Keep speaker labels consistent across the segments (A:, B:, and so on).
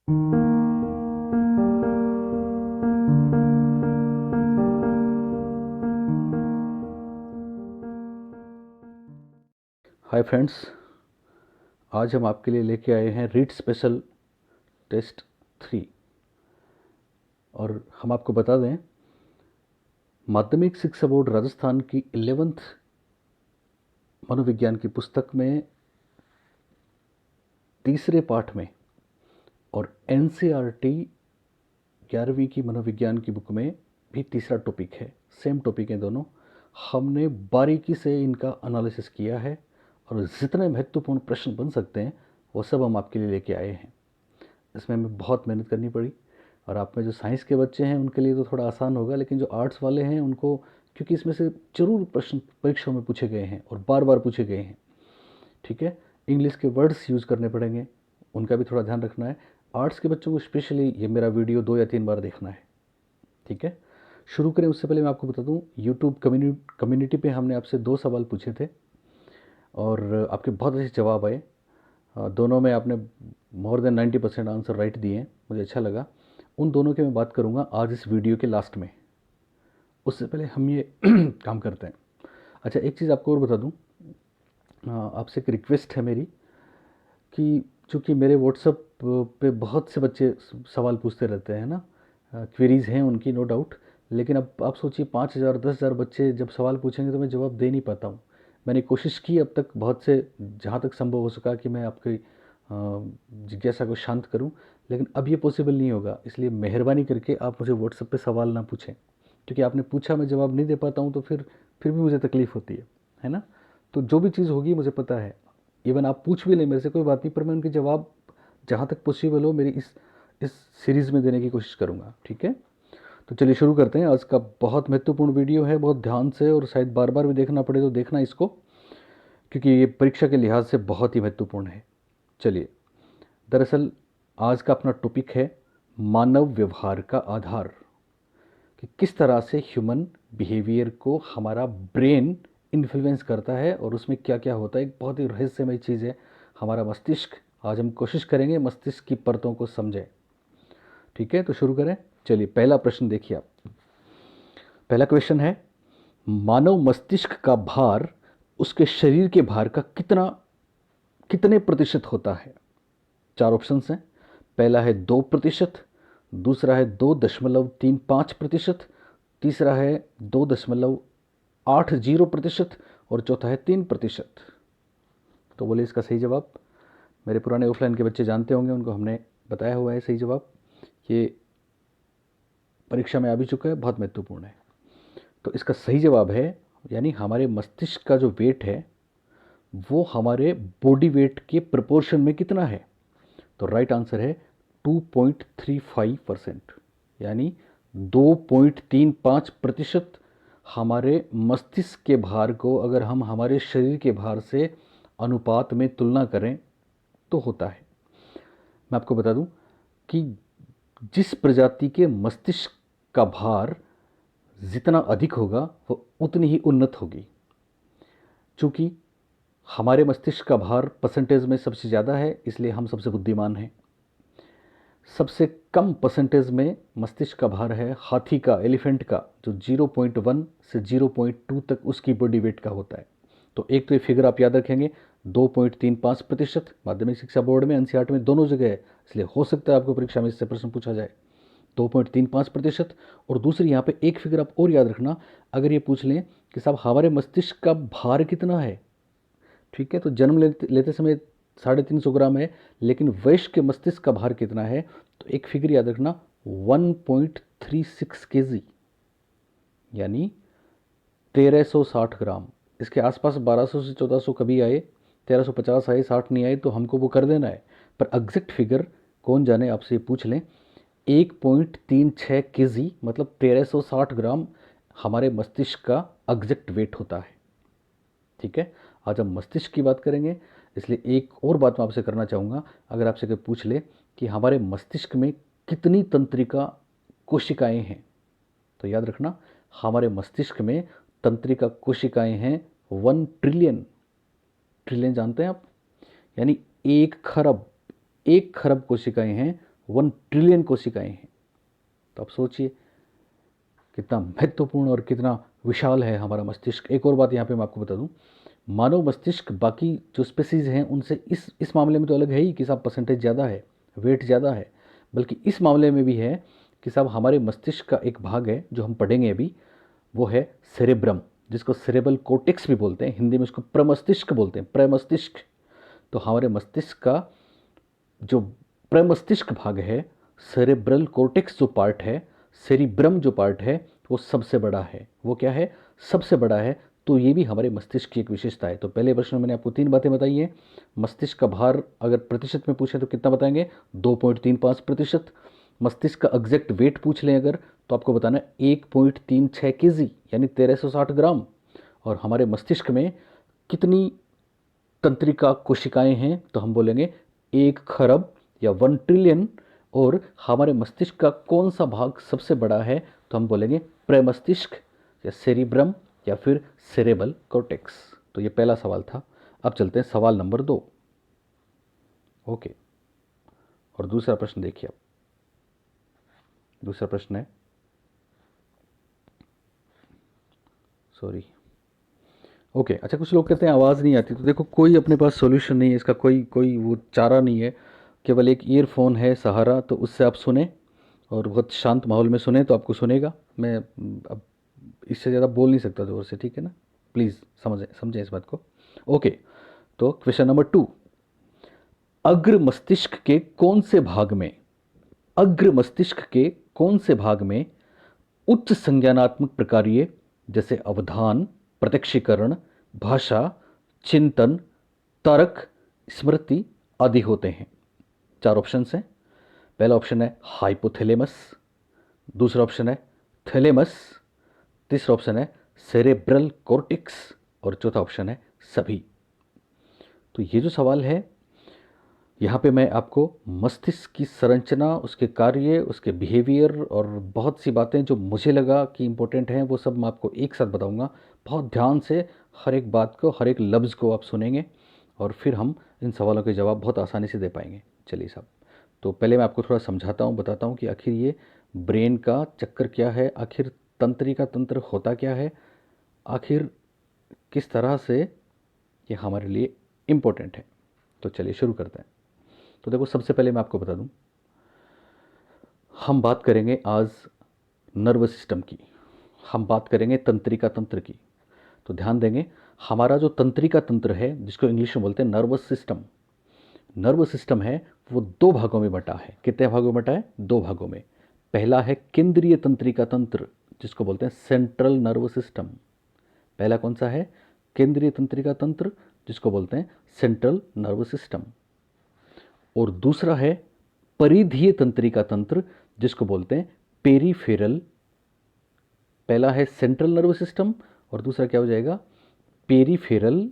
A: Hi friends, आज हम आपके लिए लेके आए हैं रीट स्पेशल टेस्ट 3। और हम आपको बता दें, माध्यमिक शिक्षा बोर्ड राजस्थान की 11th मनोविज्ञान की पुस्तक में तीसरे पाठ में और एनसीईआरटी 11वीं की मनोविज्ञान की बुक में भी तीसरा टॉपिक है। सेम टॉपिक है दोनों। हमने बारीकी से इनका एनालिसिस किया है और जितने महत्वपूर्ण प्रश्न बन सकते हैं वो सब हम आपके लिए लेके आए हैं। इसमें हमें बहुत मेहनत करनी पड़ी और आप में जो साइंस के बच्चे हैं उनके लिए तो थोड़ा आसान होगा, लेकिन जो आर्ट्स वाले हैं उनको, क्योंकि इसमें से जरूर प्रश्न परीक्षाओं में पूछे गए हैं और बार बार पूछे गए हैं, ठीक है। इंग्लिश के वर्ड्स यूज़ करने पड़ेंगे, उनका भी थोड़ा ध्यान रखना है। आर्ट्स के बच्चों को स्पेशली ये मेरा वीडियो 2 या 3 बार देखना है, ठीक है। शुरू करें उससे पहले मैं आपको बता दूं, यूट्यूब कम्युनिटी पे हमने आपसे 2 सवाल पूछे थे और आपके बहुत अच्छे जवाब आए। दोनों में आपने मोर देन 90% आंसर राइट दिए हैं, मुझे अच्छा लगा। उन दोनों की मैं बात करूंगा आज इस वीडियो के लास्ट में। उससे पहले हम ये काम करते हैं। अच्छा, एक चीज़ आपको और बता दूं, आपसे एक रिक्वेस्ट है मेरी कि चूँकि मेरे व्हाट्सअप पे बहुत से बच्चे सवाल पूछते रहते हैं ना, क्वेरीज़ हैं उनकी, नो डाउट। लेकिन अब आप सोचिए 5,000 10,000 बच्चे जब सवाल पूछेंगे तो मैं जवाब दे नहीं पाता हूँ। मैंने कोशिश की अब तक बहुत से, जहाँ तक संभव हो सका कि मैं आपकी जिज्ञासा को शांत करूं, लेकिन अब ये पॉसिबल नहीं होगा। इसलिए मेहरबानी करके आप मुझे व्हाट्सएप पे सवाल ना पूछें, क्योंकि आपने पूछा मैं जवाब नहीं दे पाता हूं तो फिर भी मुझे तकलीफ़ होती है ना। तो जो भी चीज़ होगी मुझे पता है, इवन आप पूछ भी लें मेरे से, कोई बात नहीं, पर मैं उनके जवाब जहाँ तक पॉसिबल हो मेरी इस सीरीज़ में देने की कोशिश करूँगा, ठीक है। तो चलिए शुरू करते हैं। आज का बहुत महत्वपूर्ण वीडियो है, बहुत ध्यान से, और शायद बार बार भी देखना पड़े तो देखना इसको, क्योंकि ये परीक्षा के लिहाज से बहुत ही महत्वपूर्ण है। चलिए, दरअसल आज का अपना टॉपिक है मानव व्यवहार का आधार, कि किस तरह से ह्यूमन बिहेवियर को हमारा ब्रेन इन्फ्लुएंस करता है और उसमें क्या क्या होता है। एक बहुत ही रहस्यमय चीज़ है हमारा मस्तिष्क। आज हम कोशिश करेंगे मस्तिष्क की परतों को समझें, ठीक है। तो शुरू करें। चलिए, पहला प्रश्न देखिए आप। पहला क्वेश्चन है, मानव मस्तिष्क का भार उसके शरीर के भार का कितने प्रतिशत होता है। 4 ऑप्शंस हैं। पहला है 2%, दूसरा है 2.35%, तीसरा है 2.80% और चौथा है 3%। तो बोले इसका सही जवाब। मेरे पुराने ऑफलाइन के बच्चे जानते होंगे, उनको हमने बताया हुआ है सही जवाब। ये परीक्षा में आ भी चुका है, बहुत महत्वपूर्ण है। तो इसका सही जवाब है, यानी हमारे मस्तिष्क का जो वेट है वो हमारे बॉडी वेट के प्रपोर्शन में कितना है। तो राइट आंसर है 2.35%, यानी 2.35% हमारे मस्तिष्क के भार को अगर हम हमारे शरीर के भार से अनुपात में तुलना करें तो होता है। मैं आपको बता दूं कि जिस प्रजाति के मस्तिष्क का भार जितना अधिक होगा वो उतनी ही उन्नत होगी। चूँकि हमारे मस्तिष्क का भार परसेंटेज में सबसे ज़्यादा है, इसलिए हम सबसे बुद्धिमान हैं। सबसे कम परसेंटेज में मस्तिष्क का भार है हाथी का, एलिफेंट का, जो 0.1 से 0.2 तक उसकी बॉडी वेट का होता है। तो एक तो ये फिगर आप याद रखेंगे, 2.35%। माध्यमिक शिक्षा बोर्ड में, एनसीईआरटी में, दोनों जगह है, इसलिए हो सकता है आपको परीक्षा में इससे प्रश्न पूछा जाए। 2.35%। और दूसरी यहाँ पे एक फिगर आप और याद रखना, अगर ये पूछ लें कि साहब हमारे मस्तिष्क का भार कितना है, ठीक है, तो जन्म लेते समय 350 ग्राम है, लेकिन वयस्क के मस्तिष्क का भार कितना है, तो एक फिगर याद रखना, 1.36 kg, यानी 1360 ग्राम। इसके आसपास 1200 से 1400 कभी आए, 1350 आए, 60 नहीं आए तो हमको वो कर देना है, पर एग्जैक्ट फिगर कौन जाने, आपसे पूछ लें। 1.36 kg मतलब 1360 ग्राम हमारे मस्तिष्क का एग्जैक्ट वेट होता है, ठीक है। आज हम मस्तिष्क की बात करेंगे, इसलिए एक और बात मैं आपसे करना चाहूँगा। अगर आपसे कोई पूछ ले कि हमारे मस्तिष्क में कितनी तंत्रिका कोशिकाएं हैं, तो याद रखना हमारे मस्तिष्क में तंत्रिका कोशिकाएं हैं 1 ट्रिलियन। ट्रिलियन जानते हैं आप, यानी 1 खरब कोशिकाएं हैं 1 ट्रिलियन कोशिकाएं हैं। तो आप सोचिए कितना महत्वपूर्ण और कितना विशाल है हमारा मस्तिष्क। एक और बात यहाँ पे मैं आपको बता दूँ, मानव मस्तिष्क बाकी जो स्पेसीज हैं उनसे इस मामले में तो अलग है ही कि साहब परसेंटेज ज़्यादा है, वेट ज़्यादा है, बल्कि इस मामले में भी है कि साहब हमारे मस्तिष्क का एक भाग है जो हम पढ़ेंगे अभी, वो है सेरेब्रम, जिसको सेरेबल कोर्टेक्स भी बोलते हैं, हिंदी में उसको प्रमस्तिष्क बोलते हैं, प्रमस्तिष्क। तो हमारे मस्तिष्क का जो प्रमस्तिष्क भाग है, सेरेब्रल कोर्टेक्स जो पार्ट है, सेरिब्रम जो पार्ट है, वो सबसे बड़ा है। वो क्या है? सबसे बड़ा है। तो ये भी हमारे मस्तिष्क की एक विशेषता है। तो पहले प्रश्न में मैंने आपको 3 बातें बताई हैं। मस्तिष्क का भार अगर प्रतिशत में पूछें तो कितना बताएंगे? 2.35%। मस्तिष्क का एग्जैक्ट वेट पूछ लें अगर, तो आपको बताना 1.36 kg यानी 1360 ग्राम। और हमारे मस्तिष्क में कितनी तंत्रिका कोशिकाएं हैं? तो हम बोलेंगे 1 खरब या 1 ट्रिलियन। और हमारे मस्तिष्क का कौन सा भाग सबसे बड़ा है? तो हम बोलेंगे प्रमस्तिष्क या सेरिब्रम या फिर सेरेबल कॉर्टेक्स। तो ये पहला सवाल था। अब चलते हैं सवाल नंबर 2। ओके, और दूसरा प्रश्न देखिए आप। दूसरा प्रश्न है, सॉरी, ओके, अच्छा, कुछ लोग कहते हैं आवाज़ नहीं आती। तो देखो, कोई अपने पास सॉल्यूशन नहीं है इसका, कोई कोई वो चारा नहीं है। केवल एक ईयरफोन है सहारा, तो उससे आप सुने और बहुत शांत माहौल में सुने तो आपको सुनेगा। मैं अब इससे ज़्यादा बोल नहीं सकता ज़ोर से, ठीक है ना? प्लीज़ समझें इस बात को। ओके, तो क्वेश्चन नंबर 2, अग्र मस्तिष्क के कौन से भाग में, अग्र मस्तिष्क के कौन से भाग में उच्च संज्ञानात्मक प्रकार्य जैसे अवधान, प्रत्यक्षीकरण, भाषा, चिंतन, तर्क, स्मृति आदि होते हैं? 4 ऑप्शंस हैं। पहला ऑप्शन है हाइपोथैलेमस, दूसरा ऑप्शन है थैलेमस, तीसरा ऑप्शन है सेरेब्रल कॉर्टेक्स और चौथा ऑप्शन है सभी। तो ये जो सवाल है, यहाँ पे मैं आपको मस्तिष्क की संरचना, उसके कार्य, उसके बिहेवियर और बहुत सी बातें जो मुझे लगा कि इम्पोर्टेंट हैं वो सब मैं आपको एक साथ बताऊंगा। बहुत ध्यान से हर एक बात को, हर एक लफ्ज़ को आप सुनेंगे और फिर हम इन सवालों के जवाब बहुत आसानी से दे पाएंगे। चलिए साहब, तो पहले मैं आपको थोड़ा समझाता हूँ, बताता हूँ कि आखिर ये ब्रेन का चक्कर क्या है, आखिर तंत्रिका तंत्र होता क्या है, आखिर किस तरह से ये हमारे लिए इम्पोर्टेंट है। तो चलिए शुरू करते हैं। तो देखो, सबसे पहले मैं आपको बता दूं, हम बात करेंगे आज नर्वस सिस्टम की, हम बात करेंगे तंत्रिका तंत्र की। तो ध्यान देंगे, हमारा जो तंत्रिका तंत्र है, जिसको इंग्लिश में बोलते हैं नर्वस सिस्टम, नर्वस सिस्टम है वो 2 भागों में बटा है। कितने भागों में बटा है? 2 भागों में। पहला है केंद्रीय तंत्रिका तंत्र, जिसको बोलते हैं सेंट्रल नर्वस सिस्टम। पहला कौन सा है? केंद्रीय तंत्रिका तंत्र, जिसको बोलते हैं सेंट्रल नर्वस सिस्टम। और दूसरा है परिधीय तंत्रिका तंत्र, जिसको बोलते हैं पेरीफेरल। पहला है सेंट्रल नर्वस सिस्टम और दूसरा क्या हो जाएगा? पेरीफेरल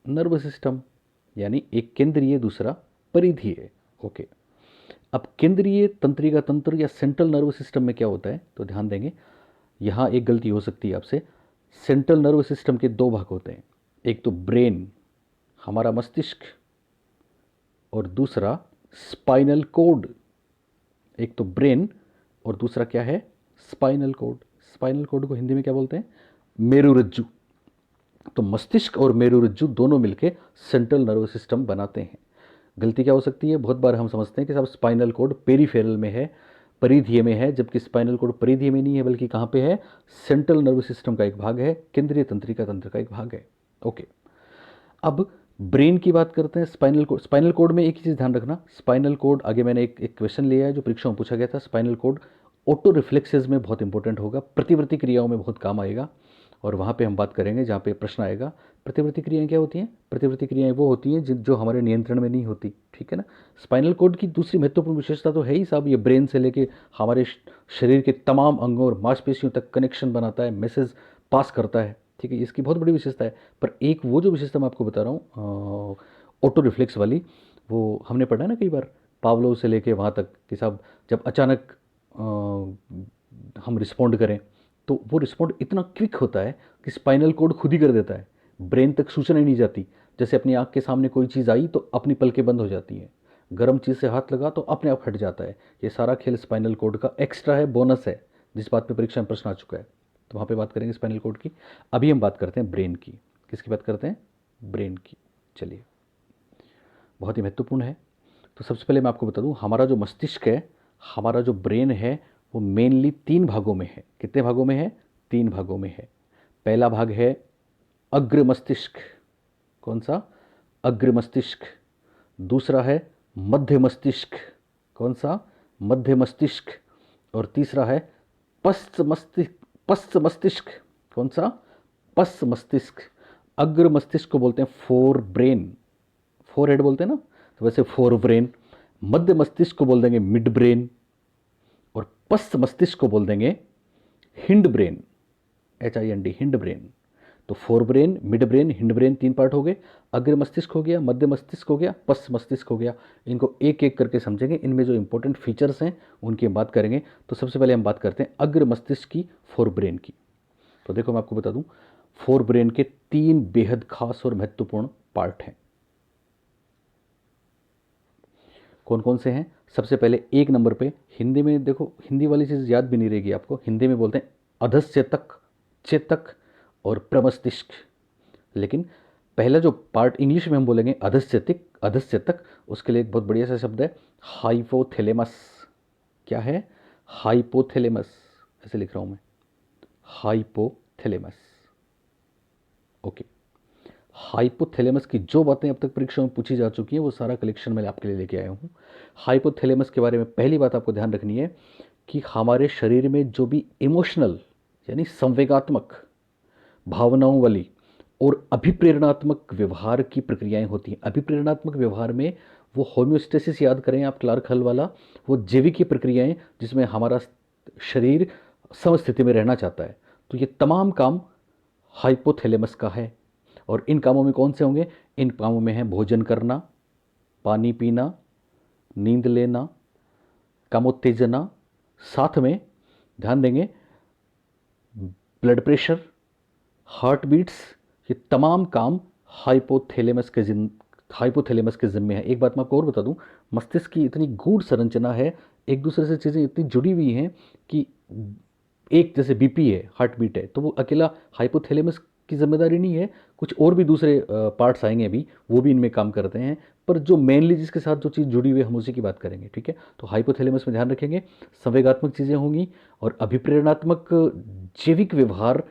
A: नर्वस सिस्टम, यानी एक केंद्रीय, दूसरा परिधीय। ओके, अब केंद्रीय तंत्रिका तंत्र या सेंट्रल नर्वस सिस्टम में क्या होता है? तो ध्यान देंगे, यहाँ एक गलती हो सकती है आपसे। सेंट्रल नर्वस सिस्टम के 2 भाग होते हैं, एक तो ब्रेन, हमारा मस्तिष्क, और दूसरा स्पाइनल कोड। एक तो ब्रेन और दूसरा क्या है? Spinal cord. स्पाइनल कोड को हिंदी में क्या बोलते हैं? मेरुरज्जु। तो मस्तिष्क और मेरुरज्जु दोनों मिलके सेंट्रल नर्वस सिस्टम बनाते हैं। गलती क्या हो सकती है? बहुत बार हम समझते हैं कि साहब स्पाइनल कोड पेरीफेरल में है, परिधीय में है, जबकि स्पाइनल कोड परिधीय में नहीं है, बल्कि कहाँ पे है? सेंट्रल नर्वस सिस्टम का एक भाग है, केंद्रीय तंत्रिका तंत्र का एक भाग है। ओके, अब ब्रेन की बात करते हैं। स्पाइनल कोड, स्पाइनल कोड में एक ही चीज़ ध्यान रखना, स्पाइनल कोड, आगे मैंने एक क्वेश्चन लिया है जो परीक्षा में पूछा गया था। स्पाइनल कोड ऑटो रिफ्लेक्सेस में बहुत इंपॉर्टेंट होगा, प्रतिवर्ती क्रियाओं में बहुत काम आएगा। और वहाँ पे हम बात करेंगे जहाँ पे प्रश्न आएगा प्रतिवर्ती क्रियाएं क्या होती हैं। प्रतिवर्ती क्रियाएं वो होती हैं जो हमारे नियंत्रण में नहीं होती, ठीक है ना। स्पाइनल कोड की दूसरी महत्वपूर्ण विशेषता तो है ही साहब, ये ब्रेन से लेके हमारे शरीर के तमाम अंगों और मांसपेशियों तक कनेक्शन बनाता है, मैसेज पास करता है, ठीक है, इसकी बहुत बड़ी विशेषता है। पर एक वो जो विशेषता मैं आपको बता रहा हूँ ऑटो रिफ्लेक्स वाली, वो हमने पढ़ा है ना कई बार, पावलोव से लेके वहाँ तक कि साहब जब अचानक हम रिस्पॉन्ड करें तो वो रिस्पॉन्ड इतना क्विक होता है कि स्पाइनल कोड खुद ही कर देता है, ब्रेन तक सूचना ही नहीं जाती। जैसे अपनी आँख के सामने कोई चीज़ आई तो अपनी पलकें बंद हो जाती हैं, गर्म चीज़ से हाथ लगा तो अपने आप हट जाता है। ये सारा खेल स्पाइनल कॉर्ड का एक्स्ट्रा है, बोनस है, जिस बात पे परीक्षा में प्रश्न आ चुका है, तो वहाँ पे बात करेंगे स्पाइनल कॉर्ड की। अभी हम बात करते हैं ब्रेन की। किसकी बात करते हैं? ब्रेन की। चलिए, बहुत ही महत्वपूर्ण है। तो सबसे पहले मैं आपको बता दूं, हमारा जो मस्तिष्क है, हमारा जो ब्रेन है, वो मेनली 3 भागों में है। कितने भागों में है? 3 भागों में है। पहला भाग है अग्र मस्तिष्क। कौन सा? अग्र मस्तिष्क। दूसरा है मध्य मस्तिष्क। कौन सा? मध्य मस्तिष्क। और तीसरा है पश्च मस्तिष्क। पश्च मस्तिष्क। कौन सा? पश्च मस्तिष्क। अग्र मस्तिष्क को बोलते हैं फोर ब्रेन, फोर हेड बोलते हैं ना, तो वैसे फोर ब्रेन। मध्य मस्तिष्क को बोल देंगे मिड ब्रेन, और पश्च मस्तिष्क को बोल देंगे hind brain, HIND, hind brain. तो fore brain, mid brain, hind brain, 3 part हो गए। अग्र मस्तिष्क हो गया, मध्य मस्तिष्क हो गया, पश्च मस्तिष्क हो गया। इनको एक एक करके समझेंगे, इनमें जो इंपॉर्टेंट फीचर्स हैं उनकी हम बात करेंगे। तो सबसे पहले हम बात करते हैं अग्र मस्तिष्क की, फोर ब्रेन की। तो देखो, मैं आपको बता दूं, फोर ब्रेन के 3 बेहद खास और महत्वपूर्ण पार्ट हैं। कौन कौन से हैं? सबसे पहले 1 नंबर पे, हिंदी में देखो, हिंदी वाली चीज़ याद भी नहीं रहेगी आपको, हिंदी में बोलते हैं अधश्चेतक, चेतक और प्रमस्तिष्क। लेकिन पहला जो पार्ट इंग्लिश में हम बोलेंगे अधश्चेतिक, अधश्चेतक, उसके लिए एक बहुत बढ़िया सा शब्द है हाइपोथैलेमस। क्या है? हाइपोथैलेमस। ऐसे लिख रहा हूं मैं, हाइपोथैलेमस। ओके। हाइपोथैलेमस की जो बातें अब तक परीक्षा में पूछी जा चुकी हैं वो सारा कलेक्शन मैं आपके लिए लेके आया हूँ। हाइपोथैलेमस के बारे में पहली बात आपको ध्यान रखनी है कि हमारे शरीर में जो भी इमोशनल, यानी संवेगात्मक, भावनाओं वाली और अभिप्रेरणात्मक व्यवहार की प्रक्रियाएं होती हैं। अभिप्रेरणात्मक व्यवहार में वो होम्योस्टेसिस याद करें आप, क्लार्क हल वाला, वो जैविक प्रक्रियाएं जिसमें हमारा शरीर समस्थिति में रहना चाहता है। तो ये तमाम काम हाइपोथैलेमस का है। और इन कामों में कौन से होंगे? इन कामों में है भोजन करना, पानी पीना, नींद लेना, कामोत्तेजना, साथ में ध्यान देंगे ब्लड प्रेशर, हार्ट बीट्स, ये तमाम काम हाइपोथैलेमस के जिम्मे है। एक बात मैं आपको और बता दूं, मस्तिष्क की इतनी गूढ़ संरचना है, एक दूसरे से चीज़ें इतनी जुड़ी हुई हैं कि एक जैसे बीपी है, हार्ट बीट है, तो वो अकेला हाइपोथैलेमस की जिम्मेदारी नहीं है, कुछ और भी दूसरे पार्ट्स आएंगे अभी, वो भी इनमें काम करते हैं। पर जो मेनली जिसके साथ जो चीज़ जुड़ी हुई है हम उसी की बात करेंगे, ठीक है? तो हाइपोथैलेमस में ध्यान रखेंगे, संवेगात्मक चीज़ें होंगी और अभिप्रेरणात्मक जैविक व्यवहार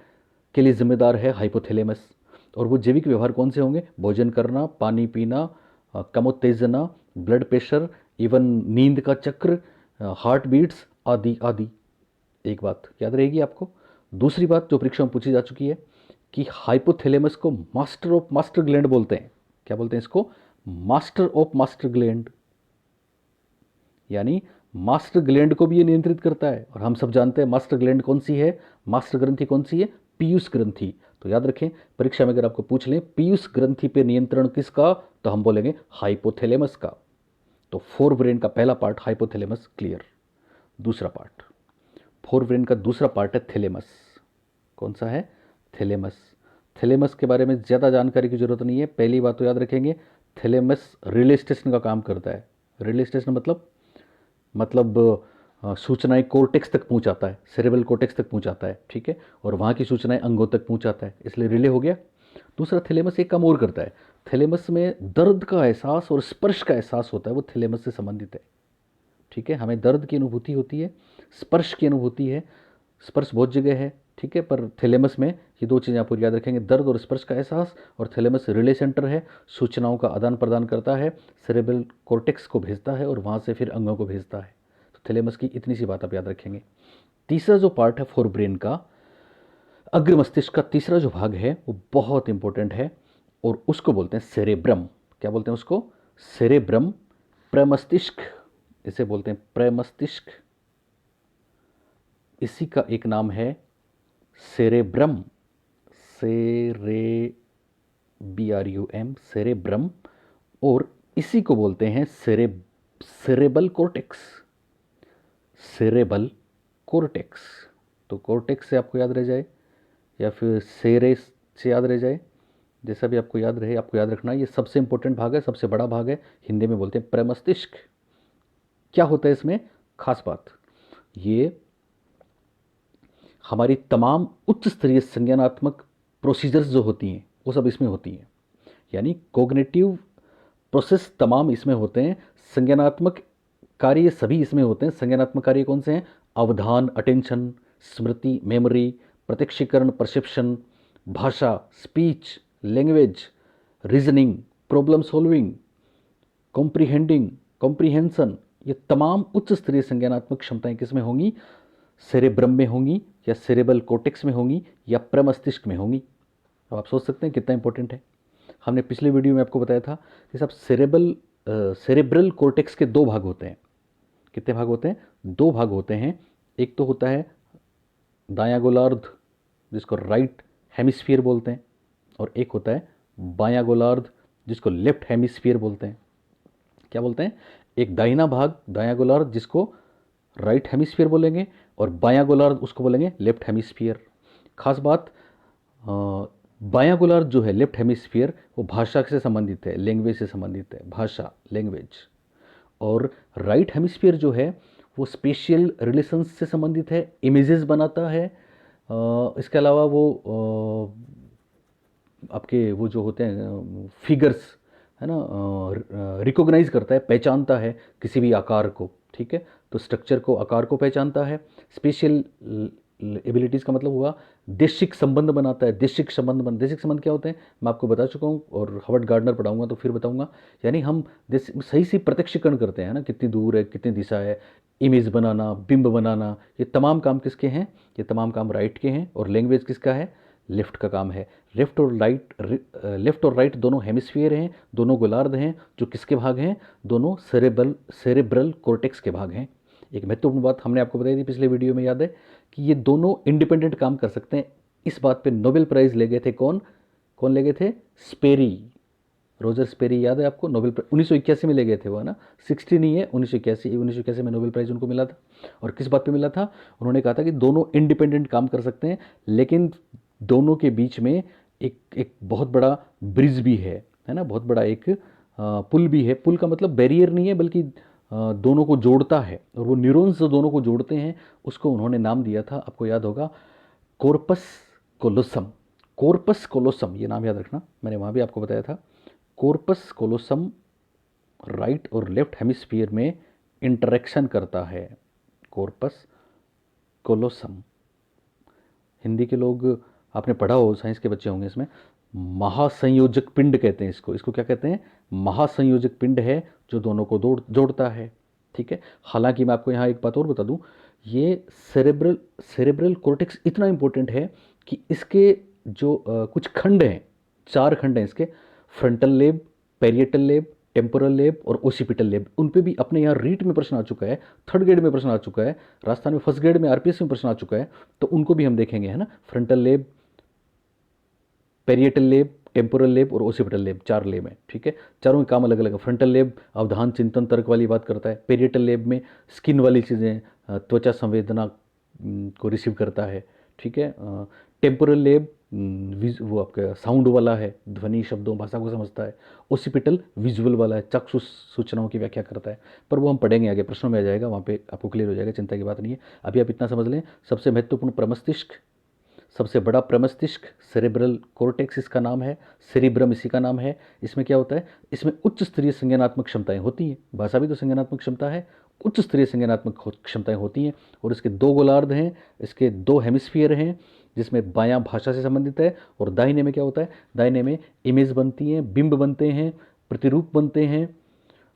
A: के लिए जिम्मेदार है हाइपोथैलेमस। और वो जैविक व्यवहार कौन से होंगे? भोजन करना, पानी पीना, कामोत्तेजना, ब्लड प्रेशर, इवन नींद का चक्र, हार्ट बीट्स आदि आदि। एक बात याद रहेगी आपको। दूसरी बात जो परीक्षा में पूछी जा चुकी है कि हाइपोथैलेमस को मास्टर ऑफ मास्टर ग्लैंड बोलते हैं। क्या बोलते हैं इसको? Master of master gland. यानी मास्टर ग्लैंड को भी ये नियंत्रित करता है। और हम सब जानते हैं मास्टर ग्लैंड कौन सी है, मास्टर ग्रंथि कौन सी है? पीयूष ग्रंथि। तो याद रखें, परीक्षा में अगर आपको पूछ लें पीयूष ग्रंथि पे नियंत्रण किसका, तो हम बोलेंगे हाइपोथैलेमस का। तो फोर ब्रेन का पहला पार्ट हाइपोथैलेमस, क्लियर। दूसरा पार्ट, फोर ब्रेन का दूसरा पार्ट है थैलेमस। कौन सा है? थैलेमस। थैलेमस के बारे में ज़्यादा जानकारी की जरूरत नहीं है। पहली बात तो याद रखेंगे, थैलेमस रिले स्टेशन का काम करता है। रिले स्टेशन मतलब सूचनाएं कोर्टेक्स तक पहुंचाता है, सेरेब्रल कोर्टेक्स तक पहुंचाता है, ठीक है? और वहाँ की सूचनाएं अंगों तक पहुंचाता है, इसलिए रिले हो गया। दूसरा, थैलेमस एक काम और करता है। थैलेमस में दर्द का एहसास और स्पर्श का एहसास होता है, वो थैलेमस से संबंधित है, ठीक है? हमें दर्द की अनुभूति होती है, स्पर्श की अनुभूति है। स्पर्श बहुत जगह है, ठीक है, पर थैलेमस में ये 2 चीज़ें आप याद रखेंगे, दर्द और स्पर्श का एहसास। और थैलेमस रिले सेंटर है, सूचनाओं का आदान प्रदान करता है, सेरेब्रल कॉर्टेक्स को भेजता है और वहाँ से फिर अंगों को भेजता है। तो थैलेमस की इतनी सी बात आप याद रखेंगे। तीसरा जो पार्ट है फोर ब्रेन का, अग्र मस्तिष्क का तीसरा जो भाग है वो बहुत इंपॉर्टेंट है और उसको बोलते हैं सेरेब्रम। क्या बोलते हैं उसको? सेरेब्रम, प्रमस्तिष्क, इसे बोलते हैं प्रमस्तिष्क। इसी का एक नाम है सेरेब्रम, CEREBRUM, सेरेब्रम। और इसी को बोलते हैं सेरेबल कोर्टेक्स, सेरेबल कोर्टेक्स। तो कोर्टेक्स से आपको याद रह जाए या फिर सेरे से याद रह जाए, जैसा भी आपको याद रहे, आपको याद रखना ये सबसे इंपॉर्टेंट भाग है, सबसे बड़ा भाग है, हिंदी में बोलते हैं प्रमस्तिष्क। क्या होता है इसमें? खास बात, ये हमारी तमाम उच्च स्तरीय संज्ञानात्मक प्रोसीजर्स जो होती हैं वो सब इसमें होती हैं, यानी कोग्निटिव प्रोसेस तमाम इसमें होते हैं, संज्ञानात्मक कार्य सभी इसमें होते हैं। संज्ञानात्मक कार्य कौन से हैं? अवधान, अटेंशन, स्मृति, मेमोरी, प्रत्यक्षीकरण, परसेप्शन, भाषा, speech, language, reasoning, problem solving, comprehending, comprehension, ये तमाम उच्च स्तरीय संज्ञानात्मक क्षमताएं किसमें होंगी? सेरेब्रम में होंगी, या सेरेबल कोर्टेक्स में होंगी, या प्रमस्तिष्क में होंगी। अब आप सोच सकते हैं कितना इंपॉर्टेंट है। हमने पिछले वीडियो में आपको बताया था कि साहब सेरेब्रल कोर्टेक्स के दो भाग होते हैं। कितने भाग होते हैं? दो भाग होते हैं। एक तो होता है दायां गोलार्ध, जिसको राइट हेमिस्फीयर बोलते हैं, और एक होता है बायां गोलार्ध, जिसको लेफ्ट हेमिस्फीयर बोलते हैं। क्या बोलते हैं? एक दाहिना भाग दायां गोलार्ध, जिसको राइट हेमिस्फीयर बोलेंगे, और बायां गोलार्ध उसको बोलेंगे लेफ्ट हेमिस्फीयर। खास बात, बायां गोलार्ध जो है लेफ्ट हेमिस्फीयर, वो भाषा से संबंधित है, लैंग्वेज से संबंधित है, भाषा, लैंग्वेज। और राइट हेमिस्फीयर जो है वो स्पेशियल रिलेशंस से संबंधित है, इमेजेस बनाता है। इसके अलावा वो आपके वो जो होते हैं फिगर्स, है ना, रिकॉग्नाइज करता है, पहचानता है किसी भी आकार को, ठीक है। तो स्ट्रक्चर को, आकार को पहचानता है। स्पेशल एबिलिटीज़ का मतलब हुआ देशिक संबंध बनाता है। देशिक संबंध क्या होते हैं मैं आपको बता चुका हूँ, और हावर्ड गार्डनर पढ़ाऊंगा तो फिर बताऊंगा। यानी हम सही से प्रत्यक्षीकरण करते हैं ना, कितनी दूर है, कितनी दिशा है, इमेज बनाना, बिंब बनाना, ये तमाम काम किसके हैं? ये तमाम काम राइट के हैं। और लैंग्वेज किसका है? लेफ्ट का काम है। लेफ्ट और राइट दोनों हेमिस्फीयर हैं, दोनों गोलार्ध हैं, जो किसके भाग हैं? दोनों सेरेब्रल कॉर्टेक्स के भाग हैं। एक महत्वपूर्ण बात हमने आपको बताई थी पिछले वीडियो में, याद है कि ये दोनों इंडिपेंडेंट काम कर सकते हैं। इस बात पे नोबेल प्राइज ले गए थे कौन? कौन ले गए थे? स्पेरी, रोजर स्पेरी, याद है आपको? नोबेल प्राइज 1981 में ले गए थे वो, है ना। 60 नहीं है, 1981 में नोबेल प्राइज उनको मिला था। और किस बात पे मिला था? उन्होंने कहा था कि दोनों इंडिपेंडेंट काम कर सकते हैं, लेकिन दोनों के बीच में एक बहुत बड़ा ब्रिज भी है ना, बहुत बड़ा एक पुल भी है। पुल का मतलब बैरियर नहीं है, बल्कि दोनों को जोड़ता है, और वो न्यूरॉन्स जो दोनों को जोड़ते हैं उसको उन्होंने नाम दिया था, आपको याद होगा, कॉर्पस कोलोसम। कॉर्पस कोलोसम, ये नाम याद रखना, मैंने वहाँ भी आपको बताया था। कॉर्पस कोलोसम राइट और लेफ्ट हेमिस्फीयर में इंटरेक्शन करता है। कॉर्पस कोलोसम, हिंदी के लोग आपने पढ़ा हो, साइंस के बच्चे होंगे, इसमें महासंयोजक पिंड कहते हैं इसको। इसको क्या कहते हैं? महासंयोजक पिंड है, जो दोनों को जोड़ता है, ठीक है। हालांकि मैं आपको यहाँ एक बात और बता दूं, ये सेरेब्रल कॉर्टेक्स इतना इंपॉर्टेंट है कि इसके जो कुछ खंड हैं, 4 खंड हैं इसके, फ्रंटल लेब, पेरिएटल लेब, टेम्पोरल लेब और ओसिपिटल लेब। उन पे भी अपने यहाँ रीट में प्रश्न आ चुका है, थर्ड ग्रेड में प्रश्न आ चुका है, राजस्थान में फर्स्ट ग्रेड में आरपीएस में प्रश्न आ चुका है, तो उनको भी हम देखेंगे, है ना। फ्रंटल लेब, पेरिएटल लेब, टेम्पोरल लेब और ओसिपिटल लेब, 4 लेब हैं, ठीक है। चारों के काम अलग अलग है। फ्रंटल लेब अवधान, चिंतन, तर्क वाली बात करता है। पेरिएटल लेब में स्किन वाली चीज़ें, त्वचा संवेदना को रिसीव करता है, ठीक है। टेम्पोरल लेब वो आपका साउंड वाला है, ध्वनि, शब्दों, भाषा को समझता है। ओसिपिटल विजुअल वाला है, चक्षु सूचनाओं की व्याख्या करता है। पर वो हम पढ़ेंगे आगे, प्रश्नों में आ जाएगा, वहाँ पे आपको क्लियर हो जाएगा, चिंता की बात नहीं है। अभी आप इतना समझ लें, सबसे महत्वपूर्ण प्रमस्तिष्क, सबसे बड़ा प्रमस्तिष्क सेरेब्रल कॉर्टेक्स इसका नाम है, सेरिब्रम इसी का नाम है। इसमें क्या होता है? इसमें उच्च स्तरीय संज्ञानात्मक क्षमताएं होती हैं। भाषा भी तो संज्ञानात्मक क्षमता है, उच्च स्तरीय संज्ञानात्मक क्षमताएं होती हैं। और इसके 2 गोलार्ध हैं, इसके 2 हेमिस्फीयर हैं, जिसमें बायां भाषा से संबंधित है, और दाहिने में क्या होता है? दाहिने में इमेज बनती हैं, बिंब बनते हैं, प्रतिरूप बनते हैं,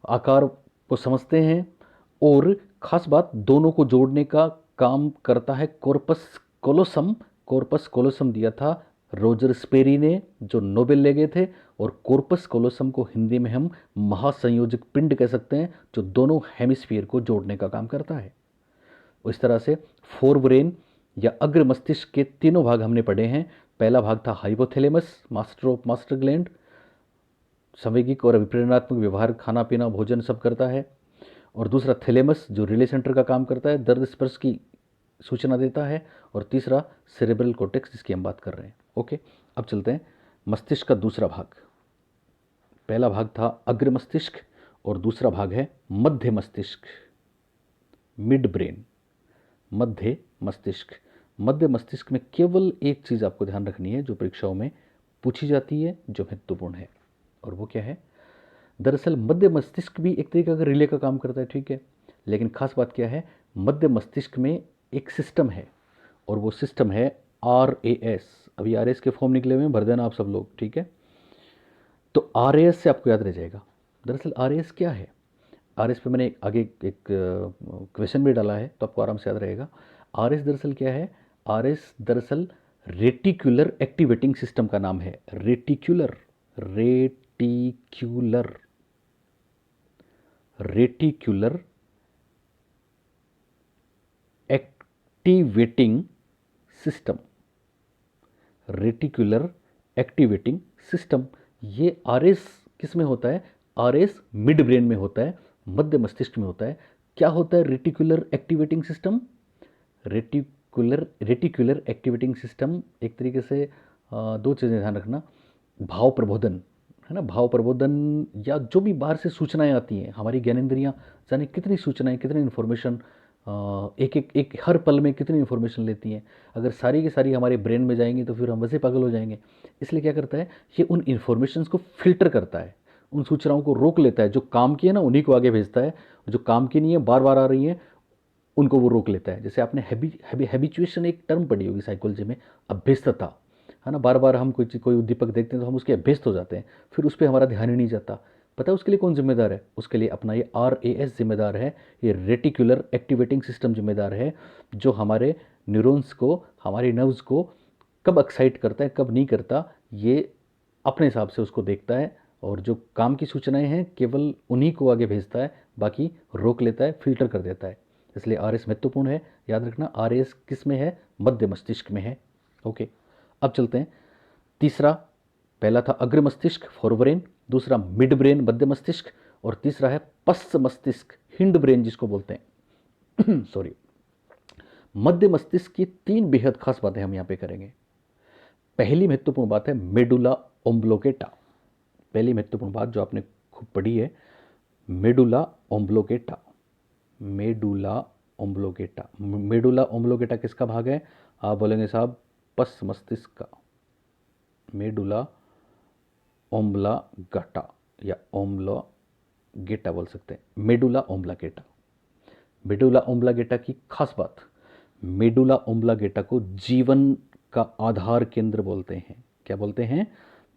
A: आकार को समझते हैं। और ख़ास बात, दोनों को जोड़ने का काम करता है कॉर्पस कोलोसम। कॉर्पस कोलोसम दिया था रोजर स्पेरी ने, जो नोबेल ले गए थे। और कॉर्पस कोलोसम को हिंदी में हम महासंयोजक पिंड कह सकते हैं, जो दोनों हेमिस्फीयर को जोड़ने का काम करता है। इस तरह से फोर ब्रेन या अग्र मस्तिष्क के तीनों भाग हमने पढ़े हैं। पहला भाग था hypothalamus, master of master gland, संवेगिक और अभिप्रेरणात्मक व्यवहार, खाना पीना, भोजन सब करता है। और दूसरा थैलेमस, जो रिले सेंटर का काम करता है, दर्द स्पर्श की सूचना देता है। और तीसरा सेरेब्रल कॉर्टेक्स, जिसकी हम बात कर रहे हैं। ओके, अब चलते हैं मस्तिष्क का दूसरा भाग। पहला भाग था अग्र मस्तिष्क और दूसरा भाग है मध्य मस्तिष्क, मिड ब्रेन, मध्य मस्तिष्क। मध्य मस्तिष्क में केवल एक चीज़ आपको ध्यान रखनी है जो परीक्षाओं में पूछी जाती है, जो महत्वपूर्ण है, और वो क्या है? दरअसल मध्य मस्तिष्क भी एक तरीके का रिले का काम करता है, ठीक है, लेकिन खास बात क्या है, मध्य मस्तिष्क में एक सिस्टम है और वो सिस्टम है RAS। अभी RAS के फॉर्म निकले हुए हैं, भर देना आप सब लोग, ठीक है। तो RAS से आपको याद रह जाएगा। दरअसल RAS क्या है? RAS पे मैंने आगे एक क्वेश्चन भी डाला है, तो आपको आराम से याद रहेगा। RAS दरअसल क्या है? RAS दरअसल रेटिकुलर एक्टिवेटिंग सिस्टम का नाम है। Reticular, reticular, reticular activating system, reticular activating system. ये RAS किस में होता है? RAS मिड ब्रेन में होता है, मध्य मस्तिष्क में होता है। क्या होता है reticular activating system? Reticular activating system एक तरीके से दो चीज़ें ध्यान रखना। भाव प्रबोधन, है ना, भाव प्रबोधन, या जो भी बाहर से सूचनाएं आती हैं, हमारी ज्ञानेंद्रियां जाने कितनी सूचनाएं, कितनी इन्फॉर्मेशन एक एक एक हर पल में कितनी इन्फॉर्मेशन लेती हैं। अगर सारी की सारी हमारे ब्रेन में जाएंगी तो फिर हम वैसे पागल हो जाएंगे। इसलिए क्या करता है, ये उन इन्फॉर्मेशंस को फिल्टर करता है, उन सूचनाओं को रोक लेता है। जो काम की है ना उन्हीं को आगे भेजता है, जो काम की नहीं है बार बार आ रही हैं उनको वो रोक लेता है। जैसे आपने हैबिचुएशन एक टर्म पढ़ी होगी साइकोलॉजी में, अभ्यस्तता, है ना। बार बार हम कोई उद्दीपक देखते हैं तो हम उसके अभ्यस्त हो जाते हैं, फिर उस पर हमारा ध्यान ही नहीं जाता। पता है उसके लिए कौन जिम्मेदार है? उसके लिए अपना ये RAS जिम्मेदार है, ये रेटिकुलर एक्टिवेटिंग सिस्टम जिम्मेदार है, जो हमारे न्यूरॉन्स को, हमारे नर्व्स को कब एक्साइट करता है कब नहीं करता, ये अपने हिसाब से उसको देखता है। और जो काम की सूचनाएं हैं केवल उन्हीं को आगे भेजता है, बाकी रोक लेता है, फिल्टर कर देता है। इसलिए RAS महत्वपूर्ण है, याद रखना। RAS किस में है? मध्य मस्तिष्क में है। ओके, अब चलते हैं तीसरा। पहला था अग्र मस्तिष्क, फोरब्रेन, दूसरा मिड ब्रेन, मध्य मस्तिष्क, और तीसरा है पश्च मस्तिष्क, हिंड ब्रेन जिसको बोलते हैं। सॉरी। मध्य मस्तिष्क की तीन बेहद खास बातें हम यहाँ पे करेंगे। पहली महत्वपूर्ण बात है मेडुला ओम्ब्लोकेटा। पहली महत्वपूर्ण बात जो आपने खूब पढ़ी है, मेडुला ओम्ब्लोकेटा। मेडुला ओम्ब्लोकेटा, मेडुला ओम्ब्लोकेटा किसका भाग है? आप बोलेंगे साहब पश्च मस्तिष्क का। मेडुला ओम्ब्लागाटा या ओम्ब्लोगेटा बोल सकते हैं, मेडुला ओम्ब्लागेटा। मेडुला ओम्ब्लागेटा की खास बात, मेडुला ओम्ब्लागेटा को जीवन का आधार केंद्र बोलते हैं। क्या बोलते हैं?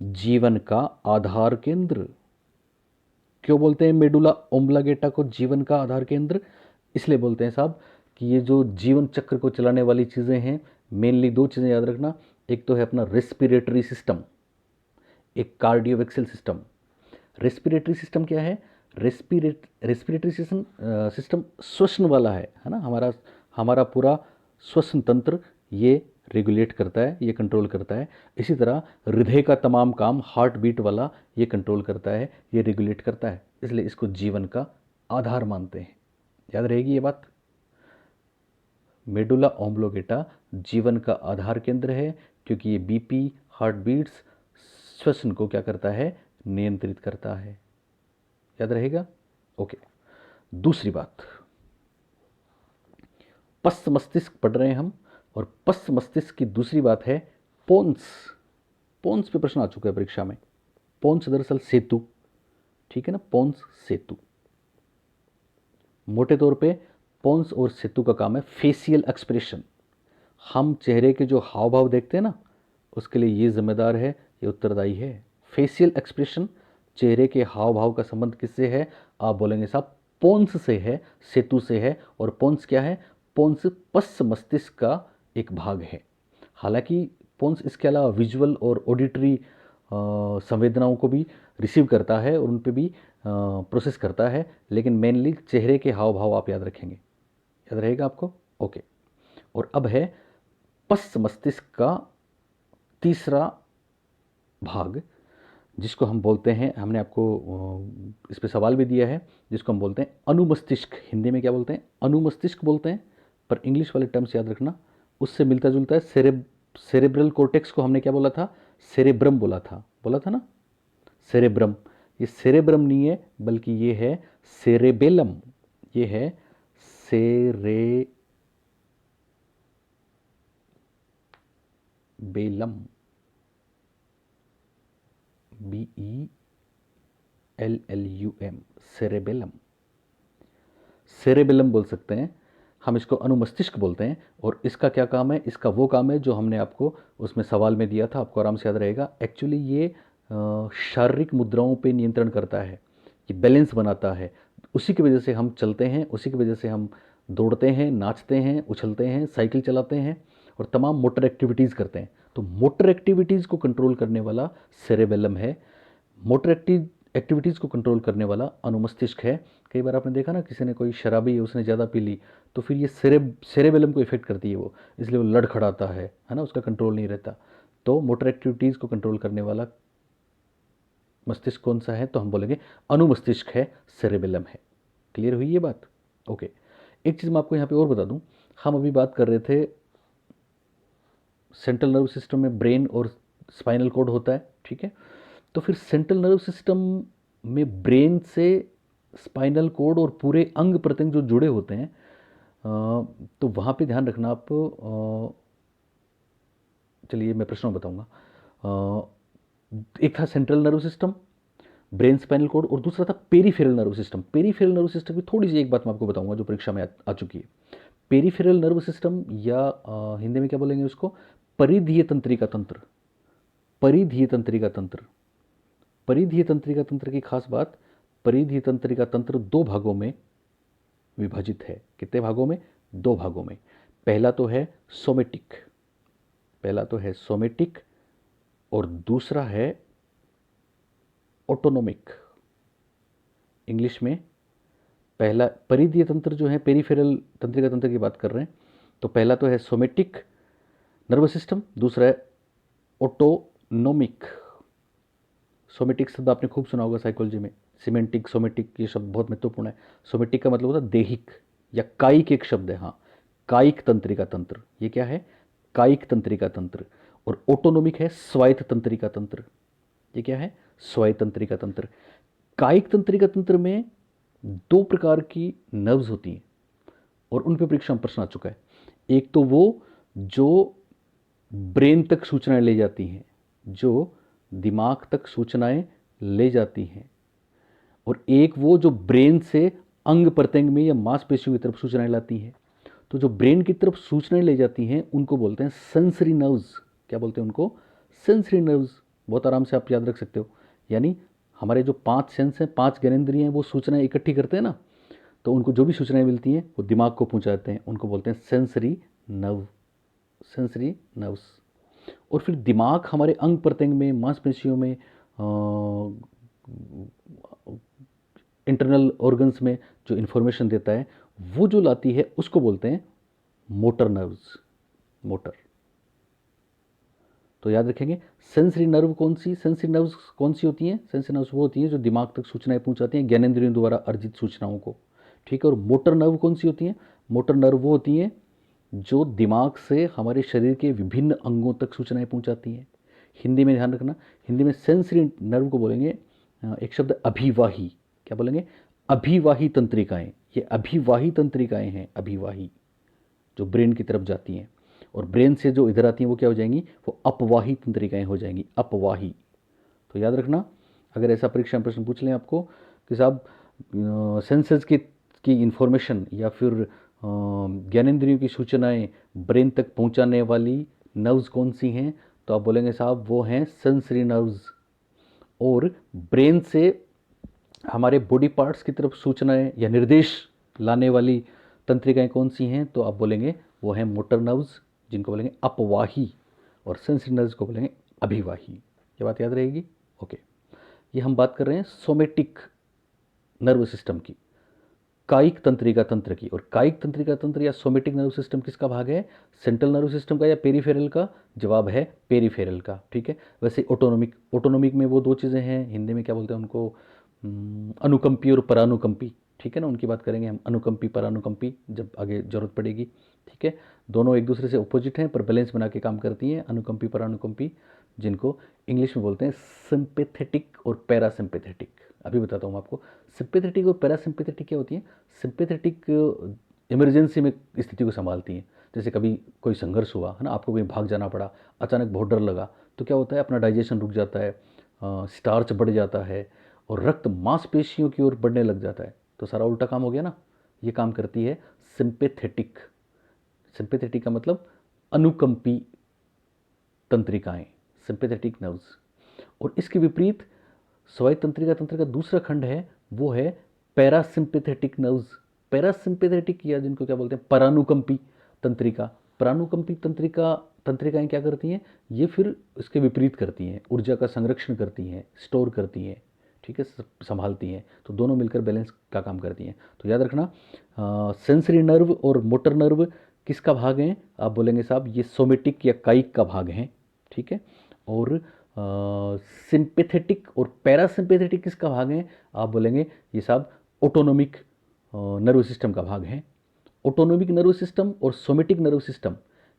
A: जीवन का आधार केंद्र। क्यों बोलते हैं मेडुला ओम्ब्लागेटा को जीवन का आधार केंद्र? इसलिए बोलते हैं साहब कि ये जो जीवन चक्र को चलाने वाली चीज़ें हैं, मेनली दो चीज़ें याद रखना। एक तो है अपना रेस्पिरेटरी सिस्टम, एक कार्डियोवैक्सियल सिस्टम। रेस्पिरेटरी सिस्टम क्या है? रेस्पिरेटरी सिस्टम श्वसन वाला है ना। हमारा हमारा पूरा श्वसन तंत्र ये रेगुलेट करता है, ये कंट्रोल करता है। इसी तरह हृदय का तमाम काम, हार्ट बीट वाला, ये कंट्रोल करता है, ये रेगुलेट करता है। इसलिए इसको जीवन का आधार मानते हैं। याद रहेगी ये बात। मेडुला ओम्ब्लोगेटा जीवन का आधार केंद्र है, क्योंकि ये BP, हार्ट बीट्स, श्वसन को क्या करता है? नियंत्रित करता है। याद रहेगा? ओके। दूसरी बात, पश्च मस्तिष्क पढ़ रहे हैं हम, और पश्च मस्तिष्क की दूसरी बात है पोन्स। पोन्स पे प्रश्न आ चुका है परीक्षा में। पोन्स दरअसल सेतु, ठीक है ना, पोन्स सेतु। मोटे तौर पे पोन्स और सेतु का काम है फेशियल एक्सप्रेशन। हम चेहरे के जो हाव भाव देखते हैं ना, उसके लिए ये जिम्मेदार है, ये उत्तरदायी है। फेशियल एक्सप्रेशन, चेहरे के हाव भाव का संबंध किससे है? आप बोलेंगे साहब पोन्स से है, सेतु से है। और पोन्स क्या है? पोन्स पश्च मस्तिष्क का एक भाग है। हालांकि पोन्स इसके अलावा विजुअल और ऑडिटरी संवेदनाओं को भी रिसीव करता है और उन पे भी प्रोसेस करता है, लेकिन मेनली चेहरे के हाव भाव आप याद रखेंगे। याद रहेगा आपको? ओके। और अब है पश्च मस्तिष्क का तीसरा भाग, जिसको हम बोलते हैं, हमने आपको इस पे सवाल भी दिया है, जिसको हम बोलते हैं अनुमस्तिष्क। हिंदी में क्या बोलते हैं? अनुमस्तिष्क बोलते हैं, पर इंग्लिश वाले टर्म्स याद रखना। उससे मिलता जुलता है सेरेब्रल कॉर्टेक्स को हमने क्या बोला था? सेरेब्रम बोला था ना, सेरेब्रम। ये सेरेब्रम नहीं है, बल्कि ये है सेरेबेलम। ये है सेरेबेलम, BELLUM, सेरेबेलम। सेरेबेलम बोल सकते हैं हम, इसको अनुमस्तिष्क बोलते हैं। और इसका क्या काम है? इसका वो काम है जो हमने आपको उसमें सवाल में दिया था, आपको आराम से याद रहेगा। एक्चुअली ये शारीरिक मुद्राओं पे नियंत्रण करता है, ये बैलेंस बनाता है। उसी की वजह से हम चलते हैं, उसी की वजह से हम दौड़ते हैं, नाचते हैं, उछलते हैं, साइकिल चलाते हैं और तमाम मोटर एक्टिविटीज़ करते हैं। तो मोटर एक्टिविटीज़ को कंट्रोल करने वाला सेरेबेलम है, मोटर एक्टिविटीज़ को कंट्रोल करने वाला अनुमस्तिष्क है। कई बार आपने देखा ना, किसी ने, कोई शराबी है, उसने ज़्यादा पी ली तो फिर ये सेरेबेलम को इफेक्ट करती है वो, इसलिए वो लड़खड़ाता है ना, उसका कंट्रोल नहीं रहता। तो मोटर एक्टिविटीज़ को कंट्रोल करने वाला मस्तिष्क कौन सा है? तो हम बोलेंगे अनुमस्तिष्क है, सेरेबेलम है। क्लियर हुई ये बात? ओके। एक चीज़ मैं आपको यहाँ पे और बता दूँ, हम अभी बात कर रहे थे सेंट्रल नर्व सिस्टम में ब्रेन और स्पाइनल कॉर्ड होता है, ठीक है। तो फिर सेंट्रल नर्व सिस्टम में ब्रेन से स्पाइनल कॉर्ड और पूरे अंग प्रत्यंग जो जुड़े होते हैं, तो वहाँ पे ध्यान रखना आप। चलिए मैं प्रश्न बताऊंगा। एक था central nerve system, brain, spinal cord, और दूसरा था peripheral nerve system. Peripheral nerve system की थोड़ी सी एक बात मैं आपको बताऊंगा जो परीक्षा में आ चुकी है। पेरीफेरल नर्व सिस्टम, या हिंदी में क्या बोलेंगे उसको, परिधीय तंत्रिका तंत्र। परिधीय तंत्रिका तंत्र, परिधीय तंत्रिका तंत्र की खास बात, परिधीय तंत्रिका तंत्र दो भागों में विभाजित है। कितने भागों में? दो भागों में। पहला तो है सोमेटिक, पहला तो है सोमेटिक, और दूसरा है ऑटोनोमिक। इंग्लिश में पहला परिधीय तंत्र जो है, पेरीफेरल तंत्रिका तंत्र की बात कर रहे हैं, तो पहला तो है सोमेटिक नर्वस सिस्टम, दूसरा है ऑटोनोमिक। सोमेटिक शब्द आपने खूब सुना होगा साइकोलॉजी में, सिमेंटिक, सोमेटिक, ये शब्द बहुत महत्वपूर्ण है। सोमेटिक का मतलब होता है देहिक या कायिक, एक शब्द है, हाँ, कायिक तंत्रिका तंत्र। ये क्या है? कायिक तंत्रिका तंत्र। और ऑटोनोमिक है स्वायत्त तंत्रिका तंत्र। ये क्या है? स्वायत्त तंत्रिका तंत्र। कायिक तंत्रिका तंत्र में दो प्रकार की नर्व्स होती हैं और उन पर परीक्षा में प्रश्न आ चुका है। एक तो वो जो ब्रेन तक सूचनाएं ले जाती हैं, जो दिमाग तक सूचनाएं ले जाती हैं, और एक वो जो ब्रेन से अंग प्रत्यंग में या मांसपेशियों की तरफ सूचनाएं लाती हैं। तो जो ब्रेन की तरफ सूचनाएं ले जाती हैं उनको बोलते हैं सेंसरी नर्व्स। क्या बोलते हैं उनको? Sensory nerves. बहुत आराम से आप याद रख सकते हो। यानी हमारे जो 5 सेंस हैं, 5 ज्ञानेंद्रिय हैं, वो सूचनाएं इकट्ठी करते हैं ना, तो उनको जो भी सूचनाएं मिलती हैं वो दिमाग को पहुंचाते हैं, उनको बोलते हैं सेंसरी नर्व, सेंसरी नर्व्स। और फिर दिमाग हमारे अंग प्रत्यंग में, मांसपेशियों में, इंटरनल ऑर्गन्स में जो इन्फॉर्मेशन देता है, वो जो लाती है उसको बोलते हैं मोटर नर्व्स, मोटर। तो याद रखेंगे, सेंसरी नर्व कौन सी, सेंसरी नर्व्स कौन सी होती हैं? सेंसरी नर्व्स वो होती हैं जो दिमाग तक सूचनाएं पहुंचाती हैं, ज्ञानेंद्रियों द्वारा अर्जित सूचनाओं को, ठीक है। और मोटर नर्व कौन सी होती हैं? मोटर नर्व वो होती हैं जो दिमाग से हमारे शरीर के विभिन्न अंगों तक सूचनाएं पहुंचाती हैं। हिंदी में ध्यान रखना, हिंदी में सेंसरी नर्व को बोलेंगे एक शब्द अभिवाही। क्या बोलेंगे? अभिवाही तंत्रिकाएं। ये अभिवाही तंत्रिकाएं हैं, अभिवाही, जो ब्रेन की तरफ जाती हैं। और ब्रेन से जो इधर आती हैं वो क्या हो जाएंगी? वो अपवाही तंत्रिकाएं हो जाएंगी, अपवाही। तो याद रखना, अगर ऐसा परीक्षा में प्रश्न पूछ लें आपको कि साहब सेंसर्स की इंफॉर्मेशन या फिर ज्ञानेंद्रियों की सूचनाएं ब्रेन तक पहुंचाने वाली नर्व्स कौन सी हैं, तो आप बोलेंगे साहब वो हैं सेंसरी नर्व्स। और ब्रेन से हमारे बॉडी पार्ट्स की तरफ सूचनाएं या निर्देश लाने वाली तंत्रिकाएं कौन सी हैं, तो आप बोलेंगे वो हैं मोटर नर्व्स, जिनको बोलेंगे अपवाही, और सेंसरी नर्व्स को बोलेंगे अभिवाही। ये बात याद रहेगी? ओके। ये हम बात कर रहे हैं सोमेटिक नर्व सिस्टम की, कायिक तंत्रिका तंत्र की। और कायिक तंत्रिका तंत्र या सोमेटिक नर्व सिस्टम किसका भाग है? सेंट्रल नर्व सिस्टम का या पेरीफेरल का? जवाब है पेरीफेरल का, ठीक है। वैसे ऑटोनोमिक, ऑटोनोमिक में वो दो चीज़ें हैं, हिंदी में क्या बोलते हैं उनको, अनुकंपी और परानुकंपी, ठीक है ना, उनकी बात करेंगे हम, अनुकंपी परानुकंपी, जब आगे जरूरत पड़ेगी, ठीक है। दोनों एक दूसरे से अपोजिट हैं पर बैलेंस बना के काम करती हैं, अनुकंपी परानुकंपी। जिनको इंग्लिश में बोलते हैं सिंपैथेटिक और पैरासिम्पैथेटिक। अभी बताता हूँ आपको सिंपैथेटिक और पैरासिम्पैथेटिक क्या होती है। सिंपैथेटिक इमरजेंसी में स्थिति को संभालती हैं, जैसे कभी कोई संघर्ष हुआ है ना, आपको कहीं भाग जाना पड़ा, अचानक बहुत डर लगा, तो क्या होता है, अपना डाइजेशन रुक जाता है, स्टार्च बढ़ जाता है और रक्त मांसपेशियों की ओर बढ़ने लग जाता है, तो सारा उल्टा काम हो गया ना। ये काम करती है सिंपैथेटिक। सिंपैथेटिक का मतलब अनुकंपी तंत्रिकाएं, सिंपैथेटिक नर्व्स। और इसके विपरीत स्वायत्त तंत्रिका तंत्र का दूसरा खंड है, वो है पैरासिम्पैथेटिक नर्व्स। पैरासिम्पैथेटिक या जिनको क्या बोलते हैं परानुकंपी तंत्रिका। परानुकंपी तंत्रिका तंत्रिकाएं क्या करती हैं, ये फिर इसके विपरीत करती हैं, ऊर्जा का संरक्षण करती हैं, स्टोर करती हैं, ठीक है, संभालती हैं, तो दोनों मिलकर बैलेंस का काम करती हैं। तो याद रखना, सेंसरी नर्व और मोटर नर्व किसका भाग हैं, आप बोलेंगे साहब ये सोमेटिक या कायिक का भाग हैं, ठीक है। और सिंपैथेटिक और पैरासिम्पैथेटिक किसका भाग है, आप बोलेंगे ये साहब ऑटोनोमिक नर्व सिस्टम का भाग है। ऑटोनोमिक नर्व सिस्टम और सोमेटिक नर्व सिस्टम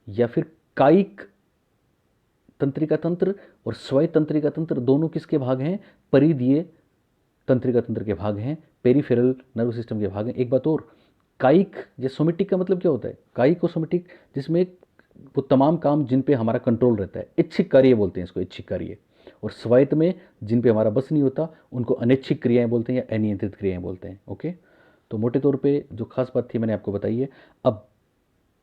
A: या फिर कायिक तंत्रिका तंत्र और स्वायत्त तंत्रिका तंत्र दोनों किसके भाग हैं, परिधीय तंत्रिका तंत्र के भाग हैं, पेरिफेरल नर्व सिस्टम के भाग हैं। एक बात और, कायिक या सोमेटिक का मतलब क्या होता है, कायिक और सोमेटिक जिसमें वो तमाम काम जिन पे हमारा कंट्रोल रहता है, इच्छिक कार्य बोलते हैं इसको, इच्छिक कार्य। और स्वायत्त में जिन पे हमारा बस नहीं होता उनको अनैच्छिक क्रियाएं बोलते हैं या अनियंत्रित क्रियाएं बोलते हैं। ओके, तो मोटे तौर पे जो खास बात थी मैंने आपको बताई है। अब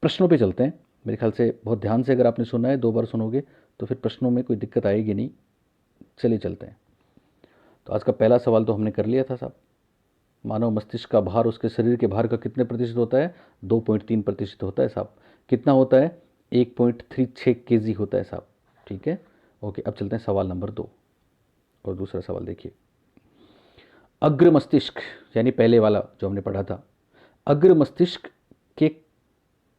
A: प्रश्नों पे चलते हैं। मेरे ख्याल से बहुत ध्यान से अगर आपने सुना है, 2 बार सुनोगे तो फिर प्रश्नों में कोई दिक्कत आएगी नहीं। चलिए चलते हैं। तो आज का पहला सवाल तो हमने कर लिया था साहब, मानव मस्तिष्क का भार उसके शरीर के भार का कितने प्रतिशत होता है, 2.3% होता है साहब। कितना होता है, 1.36 केजी होता है साहब, ठीक है। ओके, अब चलते हैं सवाल नंबर 2। और दूसरा सवाल देखिए, अग्र मस्तिष्क यानी पहले वाला जो हमने पढ़ा था, अग्र मस्तिष्क के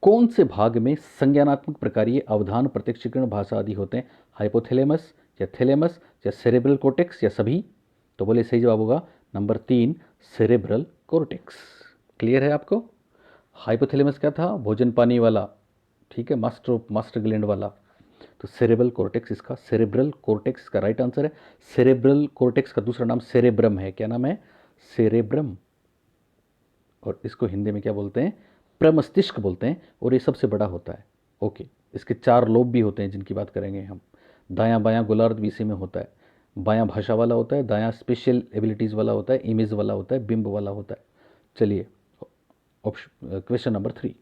A: कौन से भाग में संज्ञानात्मक प्रकारीय अवधान प्रत्यक्षीकरण भाषा आदि होते हैं, हाइपोथैलेमस या थैलेमस या सेरेब्रल कोर्टेक्स या सभी। तो बोले सही जवाब होगा नंबर 3, सेरेब्रल कोर्टेक्स। क्लियर है आपको। हाइपोथैलेमस क्या था, भोजन पानी वाला, ठीक है, मास्टर ग्लैंड वाला। तो सेरेब्रल कोर्टेक्स इसका, सेरेब्रल कोर्टेक्स का राइट आंसर है। सेरेब्रल कोर्टेक्स का दूसरा नाम सेरेब्रम है। क्या नाम है, सेरेब्रम। और इसको हिंदी में क्या बोलते हैं, प्रमस्तिष्क बोलते हैं। और ये सबसे बड़ा होता है। ओके, इसके 4 लोब भी होते हैं जिनकी बात करेंगे हम। दायां बायां गोलार्ध भी इसी में होता है। बायां भाषा वाला होता है, दायां स्पेशल एबिलिटीज़ वाला होता है, इमेज वाला होता है, बिंब वाला होता है। चलिए ऑप्शन, क्वेश्चन नंबर 3,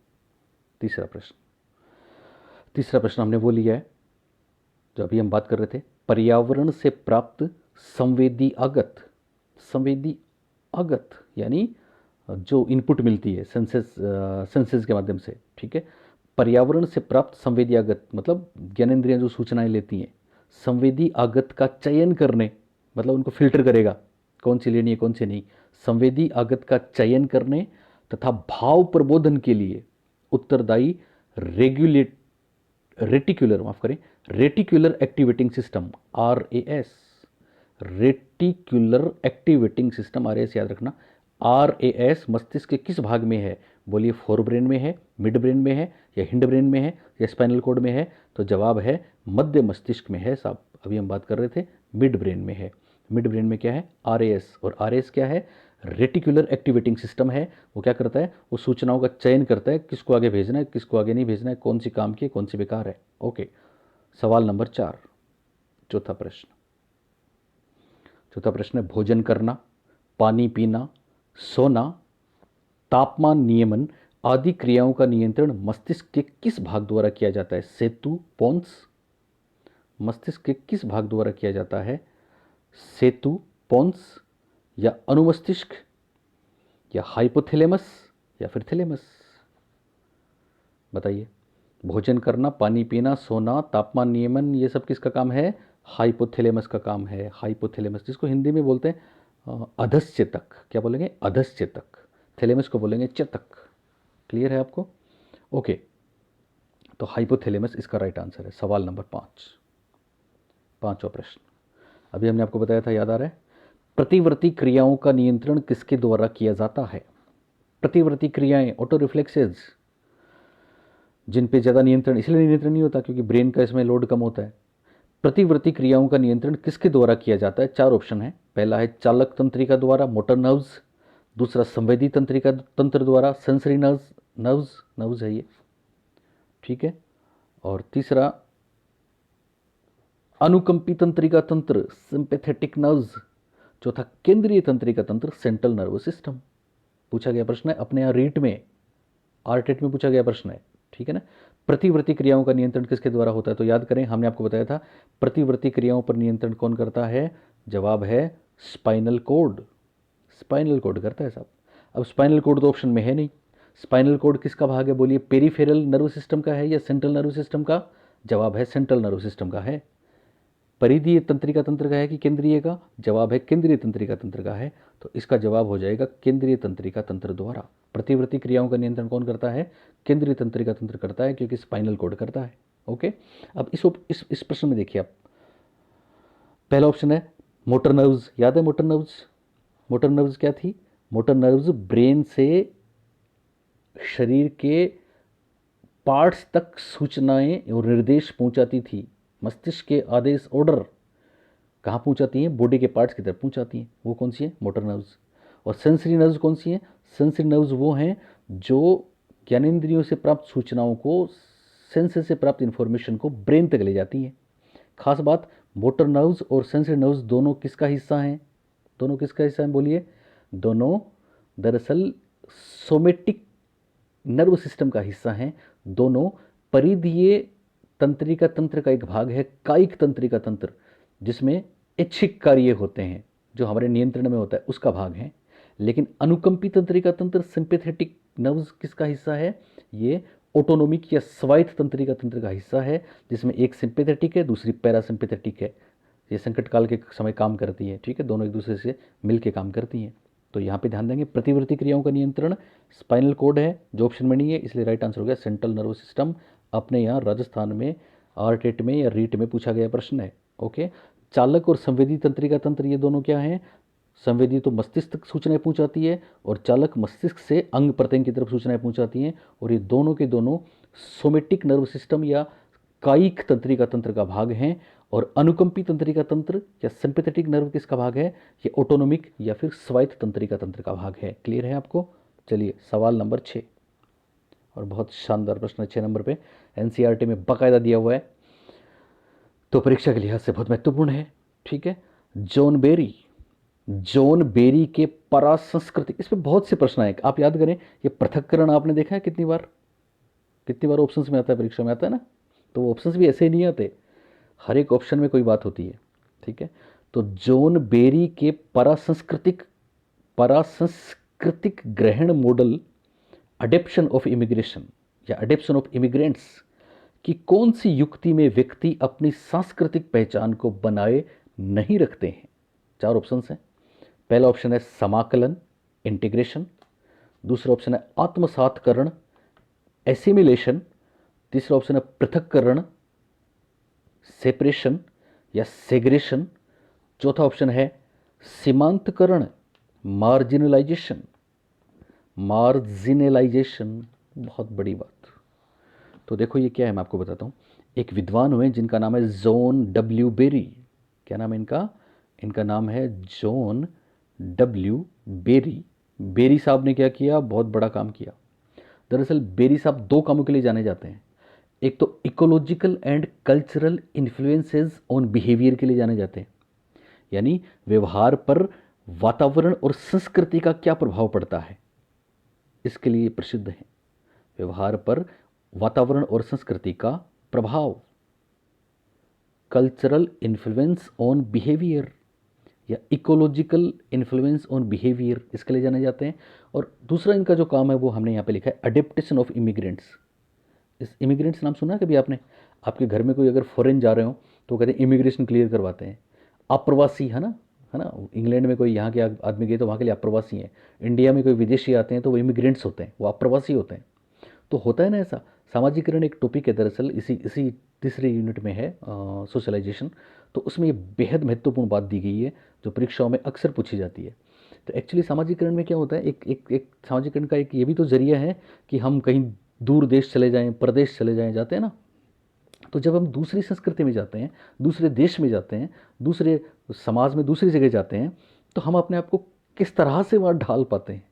A: तीसरा प्रश्न। तीसरा प्रश्न हमने वो लिया है जो अभी हम बात कर रहे थे, पर्यावरण से प्राप्त संवेदी आगत। संवेदी आगत यानी जो इनपुट मिलती है सेंसेस के माध्यम से, ठीक है। पर्यावरण से प्राप्त संवेदी आगत मतलब ज्ञानेंद्रियां जो सूचनाएं लेती हैं, संवेदी आगत का चयन करने, मतलब उनको फिल्टर करेगा कौन सी लेनी है कौन सी नहीं। संवेदी आगत का चयन करने तथा भाव प्रबोधन के लिए उत्तरदायी रेगुलेट रेटिकुलर, माफ करें, reticular activating system, RAS, reticular activating system, RAS याद रखना। RAS मस्तिष्क के किस भाग में है, बोलिए, फोर ब्रेन में है, मिड ब्रेन में है, या हिंड ब्रेन में है, या स्पाइनल कॉर्ड में है। तो जवाब है मध्य मस्तिष्क में है साहब। अभी हम बात कर रहे थे मिड ब्रेन में है। मिड ब्रेन में क्या है, RAS। और RAS क्या है, रेटिकुलर एक्टिवेटिंग सिस्टम है। वो क्या करता है, वो सूचनाओं का चयन करता है, किसको आगे भेजना है किसको आगे नहीं भेजना है, कौन सी काम की है कौन सी बेकार है। ओके, सवाल नंबर 4, चौथा प्रश्न। चौथा प्रश्न है, भोजन करना, पानी पीना, सोना, तापमान नियमन आदि क्रियाओं का नियंत्रण मस्तिष्क के किस भाग द्वारा किया जाता है, सेतु, पोन्स। मस्तिष्क के किस भाग द्वारा किया जाता है, सेतु, पोन्स, या अनुमस्तिष्क, या हाइपोथैलेमस, या फिर थैलेमस। बताइए, भोजन करना, पानी पीना, सोना, तापमान नियमन, ये सब किसका काम है, हाइपोथैलेमस का काम है। हाइपोथैलेमस जिसको हिंदी में बोलते हैं अधश्चेतक। क्या बोलेंगे, अधश्चेतक। थैलेमस को बोलेंगे चेतक। क्लियर है आपको। ओके, तो हाइपोथैलेमस इसका राइट आंसर है। सवाल नंबर 5, पांचवा प्रश्न। अभी हमने आपको बताया था, याद आ रहा है, प्रतिवर्ती क्रियाओं का नियंत्रण किसके द्वारा किया जाता है। प्रतिवर्ती क्रियाएं, ऑटो रिफ्लेक्सेस, जिन पे ज़्यादा नियंत्रण इसलिए नियंत्रण नहीं होता क्योंकि ब्रेन का इसमें लोड कम होता है। प्रतिवर्ती क्रियाओं का नियंत्रण किसके द्वारा किया जाता है? 4 ऑप्शन है। पहला है चालक तंत्रिका द्वारा, मोटर नर्व्स। दूसरा संवेदी तंत्रिका तंत्र द्वारा, सेंसरी नर्व्स है ये, ठीक है। और तीसरा अनुकंपी तंत्रिका तंत्र, सिंपैथेटिक नर्व्स। चौथा केंद्रीय तंत्रिका तंत्र, सेंट्रल नर्वस सिस्टम। पूछा गया प्रश्न है अपने यहाँ रीट में, आरटेट में पूछा गया प्रश्न है, ठीक है ना। प्रतिवर्ती क्रियाओं का नियंत्रण किसके द्वारा होता है? तो याद करें, हमने आपको बताया था प्रतिवर्ती क्रियाओं पर नियंत्रण कौन करता है? जवाब है स्पाइनल कोड। स्पाइनल कोड करता है साहब। अब स्पाइनल कोड तो ऑप्शन में है नहीं। स्पाइनल कोड किसका भाग है बोलिए? पेरिफेरल नर्व सिस्टम का है या सेंट्रल नर्व सिस्टम का? जवाब है सेंट्रल नर्व सिस्टम का है। परिधीय तंत्रिका तंत्र का है कि केंद्रीय का? जवाब है केंद्रीय तंत्रिका तंत्र का है। तो इसका जवाब हो जाएगा केंद्रीय तंत्रिका तंत्र द्वारा। प्रतिवर्ती क्रियाओं का नियंत्रण कौन करता है? केंद्रीय तंत्रिका तंत्र करता है, क्योंकि स्पाइनल कोड करता है। ओके, अब इस प्रश्न में देखिए आप, पहला ऑप्शन है मोटर नर्व्स। याद है मोटर नर्व्स? मोटर नर्व्स क्या थी? मोटर नर्व्स ब्रेन से शरीर के पार्ट्स तक सूचनाएं और निर्देश पहुंचाती थी। मस्तिष्क के आदेश, ऑर्डर कहाँ पहुंचाती हैं? बॉडी के पार्ट्स की तरफ पहुंचाती हैं। वो कौन सी है? Motor nerves. और सेंसरी नर्व्स कौन सी हैं? सेंसरी नर्व्स वो हैं जो ज्ञानेंद्रियों से प्राप्त सूचनाओं को, सेंसेस से प्राप्त इंफॉर्मेशन को ब्रेन तक ले जाती हैं। खास बात, मोटर नर्व्स और सेंसरी नर्व्स दोनों किसका हिस्सा हैं? दोनों किसका हिस्सा हैं बोलिए? दोनों दरअसल सोमेटिक नर्व सिस्टम का हिस्सा हैं। दोनों परिधीय तंत्रिका तंत्र का एक भाग है, कायिक तंत्रिका तंत्र, जिसमें ऐच्छिक कार्य होते हैं, जो हमारे नियंत्रण में होता है, उसका भाग है। लेकिन अनुकंपी तंत्रिका तंत्र, सिंपैथेटिक नर्व्स किसका हिस्सा है? ये ऑटोनोमिक या स्वायत्त तंत्रिका तंत्र का हिस्सा है, जिसमें एक सिंपैथेटिक है, दूसरी पैरासिम्पैथेटिक है। ये संकट काल के समय काम करती है, ठीक है, दोनों एक दूसरे से मिलकर काम करती हैं। तो यहाँ पे ध्यान देंगे, प्रतिवर्ती क्रियाओं का नियंत्रण स्पाइनल कोड है, जो ऑप्शन में नहीं है, इसलिए राइट आंसर हो गया सेंट्रल नर्वस सिस्टम। अपने यहाँ राजस्थान में आरटेट में या रीट में पूछा गया प्रश्न है। ओके, चालक और संवेदी तंत्रिका तंत्र, ये दोनों क्या हैं? संवेदी तो मस्तिष्क तक सूचनाएं पहुंचाती है, और चालक मस्तिष्क से अंग प्रत्यंग की तरफ सूचनाएं पहुंचाती हैं। और ये दोनों के दोनों सोमेटिक नर्व सिस्टम या कायिक तंत्रिका तंत्र का भाग हैं। और अनुकंपी तंत्रिका तंत्र या सिंपैथेटिक नर्व किसका भाग है? ये ऑटोनोमिक या फिर स्वायत्त तंत्रिका तंत्र का भाग है। क्लियर है आपको? चलिए सवाल नंबर 6, और बहुत शानदार प्रश्न है 6 नंबर पे, एनसीईआरटी में बाकायदा दिया हुआ है, तो परीक्षा के लिहाज से बहुत महत्वपूर्ण है, ठीक है। जॉन बेरी के परासंस्कृति, इस पर बहुत से प्रश्न आए, आप याद करें। ये पृथक्करण आपने देखा है कितनी बार? कितनी बार ऑप्शंस में आता है, परीक्षा में आता है ना। तो वो ऑप्शंस भी ऐसे ही नहीं आते, हर एक ऑप्शन में कोई बात होती है, ठीक है। तो जॉन बेरी के परासंस्कृतिक ग्रहण मॉडल, अडेप्शन ऑफ इमिग्रेशन या अडेप्शन ऑफ इमिग्रेंट्स कि कौन सी युक्ति में व्यक्ति अपनी सांस्कृतिक पहचान को बनाए नहीं रखते हैं? 4 ऑप्शन हैं। पहला ऑप्शन है समाकलन, इंटीग्रेशन। दूसरा ऑप्शन है आत्मसातकरण, एसिमिलेशन। तीसरा ऑप्शन है पृथक्करण, सेपरेशन या सेग्रेशन। चौथा ऑप्शन है सीमांतकरण, मार्जिनलाइजेशन। बहुत बड़ी बात। तो देखो ये क्या है, मैं आपको बताता हूँ। एक विद्वान हुए जिनका नाम है जॉन डब्ल्यू बेरी। क्या नाम है इनका? इनका नाम है जॉन डब्ल्यू बेरी। बेरी साहब ने क्या किया? बहुत बड़ा काम किया। दरअसल बेरी साहब 2 कामों के लिए जाने जाते हैं। एक तो ecological and cultural influences on behaviour के लिए जाने जाते हैं, यानी व्यवहार पर वातावरण और संस्कृति का क्या प्रभाव पड़ता है, इसके लिए प्रसिद्ध है। व्यवहार पर वातावरण और संस्कृति का प्रभाव, कल्चरल इन्फ्लुएंस ऑन बिहेवियर या इकोलॉजिकल इन्फ्लुएंस ऑन बिहेवियर, इसके लिए जाने जाते हैं। और दूसरा इनका जो काम है वो हमने यहाँ पे लिखा है अडेप्टेशन ऑफ इमिग्रेंट्स। इस इमिग्रेंट्स नाम सुना है कभी आपने? आपके घर में कोई अगर फॉरेन जा रहे हो तो कहते हैं इमिग्रेशन क्लियर करवाते हैं। अप्रवासी है ना, है ना। इंग्लैंड में कोई यहाँ के आदमी गए तो वहाँ के लिए अप्रवासी हैं। इंडिया में कोई विदेशी आते हैं तो वो इमिग्रेंट्स होते हैं, वो अप्रवासी होते हैं। तो होता है ना ऐसा। सामाजिकरण एक टॉपिक है दरअसल, इसी तीसरे यूनिट में है, सोशलाइजेशन। तो उसमें ये बेहद महत्वपूर्ण बात दी गई है जो परीक्षाओं में अक्सर पूछी जाती है। तो एक्चुअली सामाजिकरण में क्या होता है, एक सामाजिकरण का एक ये भी तो जरिया है कि हम कहीं दूर देश चले जाएं, प्रदेश चले जाएं, जाते हैं ना, तो जब हम दूसरी संस्कृति में जाते हैं, दूसरे देश में जाते हैं, दूसरे समाज में, दूसरी जगह जाते हैं, तो हम अपने आप को किस तरह से वहाँ ढाल पाते हैं,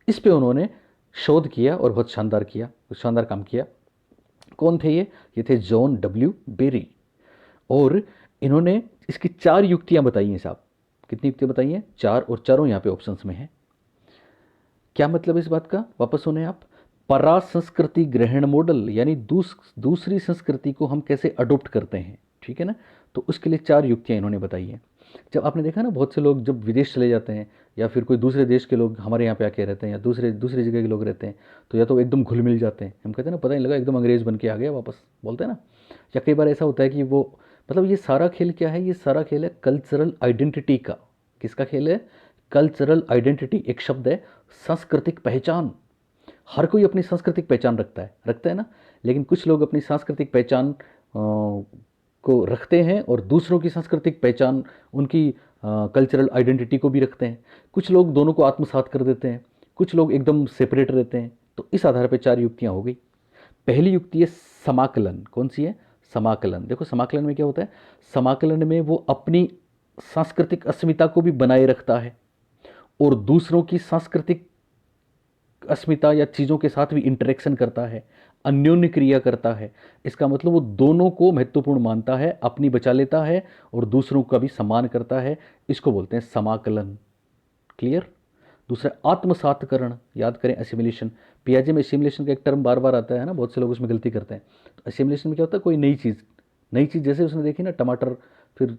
A: इस पे उन्होंने शोध किया और बहुत शानदार काम किया। कौन थे ये थे जॉन डब्ल्यू बेरी। और इन्होंने इसकी 4 युक्तियां बताई हैं साहब। कितनी युक्तियां बताई हैं? 4, और चारों यहाँ पे ऑप्शंस में हैं। क्या मतलब इस बात का? वापस सुने आप। परा संस्कृति ग्रहण मॉडल, यानी दूसरी संस्कृति को हम कैसे अडोप्ट करते हैं, ठीक है ना। तो उसके लिए 4 युक्तियां इन्होंने बताई हैं। जब आपने देखा ना, बहुत से लोग जब विदेश चले जाते हैं, या फिर कोई दूसरे देश के लोग हमारे यहाँ पे आके रहते हैं, या दूसरी जगह के लोग रहते हैं, तो या तो एकदम घुल मिल जाते हैं, हम कहते हैं ना, पता नहीं लगा एकदम अंग्रेज बन के आ गया वापस, बोलते हैं ना। या कई बार ऐसा होता है कि वो, मतलब ये सारा खेल क्या है? ये सारा खेल है कल्चरल आइडेंटिटी का। किसका खेल है? कल्चरल आइडेंटिटी एक शब्द है, सांस्कृतिक पहचान। हर कोई अपनी सांस्कृतिक पहचान रखता है ना। लेकिन कुछ लोग अपनी सांस्कृतिक पहचान को रखते हैं और दूसरों की सांस्कृतिक पहचान, उनकी कल्चरल आइडेंटिटी को भी रखते हैं। कुछ लोग दोनों को आत्मसात कर देते हैं, कुछ लोग एकदम सेपरेट रहते हैं। तो इस आधार पर 4 युक्तियां हो गई। पहली युक्ति है समाकलन। कौन सी है? समाकलन। देखो समाकलन में क्या होता है? समाकलन में वो अपनी सांस्कृतिक अस्मिता को भी बनाए रखता है और दूसरों की सांस्कृतिक अस्मिता या चीज़ों के साथ भी इंटरेक्शन करता है, अन्योन्य क्रिया करता है। इसका मतलब वो दोनों को महत्वपूर्ण मानता है, अपनी बचा लेता है और दूसरों का भी सम्मान करता है। इसको बोलते हैं समाकलन। क्लियर? दूसरा आत्मसातकरण। याद करें, असिमिलेशन। पियाजे में असिमिलेशन का एक टर्म बार बार आता है ना, बहुत से लोग उसमें गलती करते हैं। तो असिमिलेशन में क्या होता है? कोई नई चीज़, जैसे उसने देखी ना टमाटर, फिर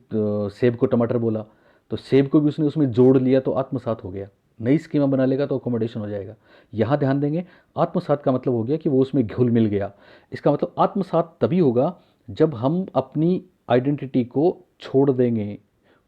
A: सेब को टमाटर बोला, तो सेब को भी उसने उसमें जोड़ लिया तो आत्मसात हो गया। नई स्कीमा बना लेगा तो अकोमोडेशन हो जाएगा। यहाँ ध्यान देंगे, आत्मसात का मतलब हो गया कि वो उसमें घुल मिल गया। इसका मतलब आत्मसात तभी होगा जब हम अपनी आइडेंटिटी को छोड़ देंगे,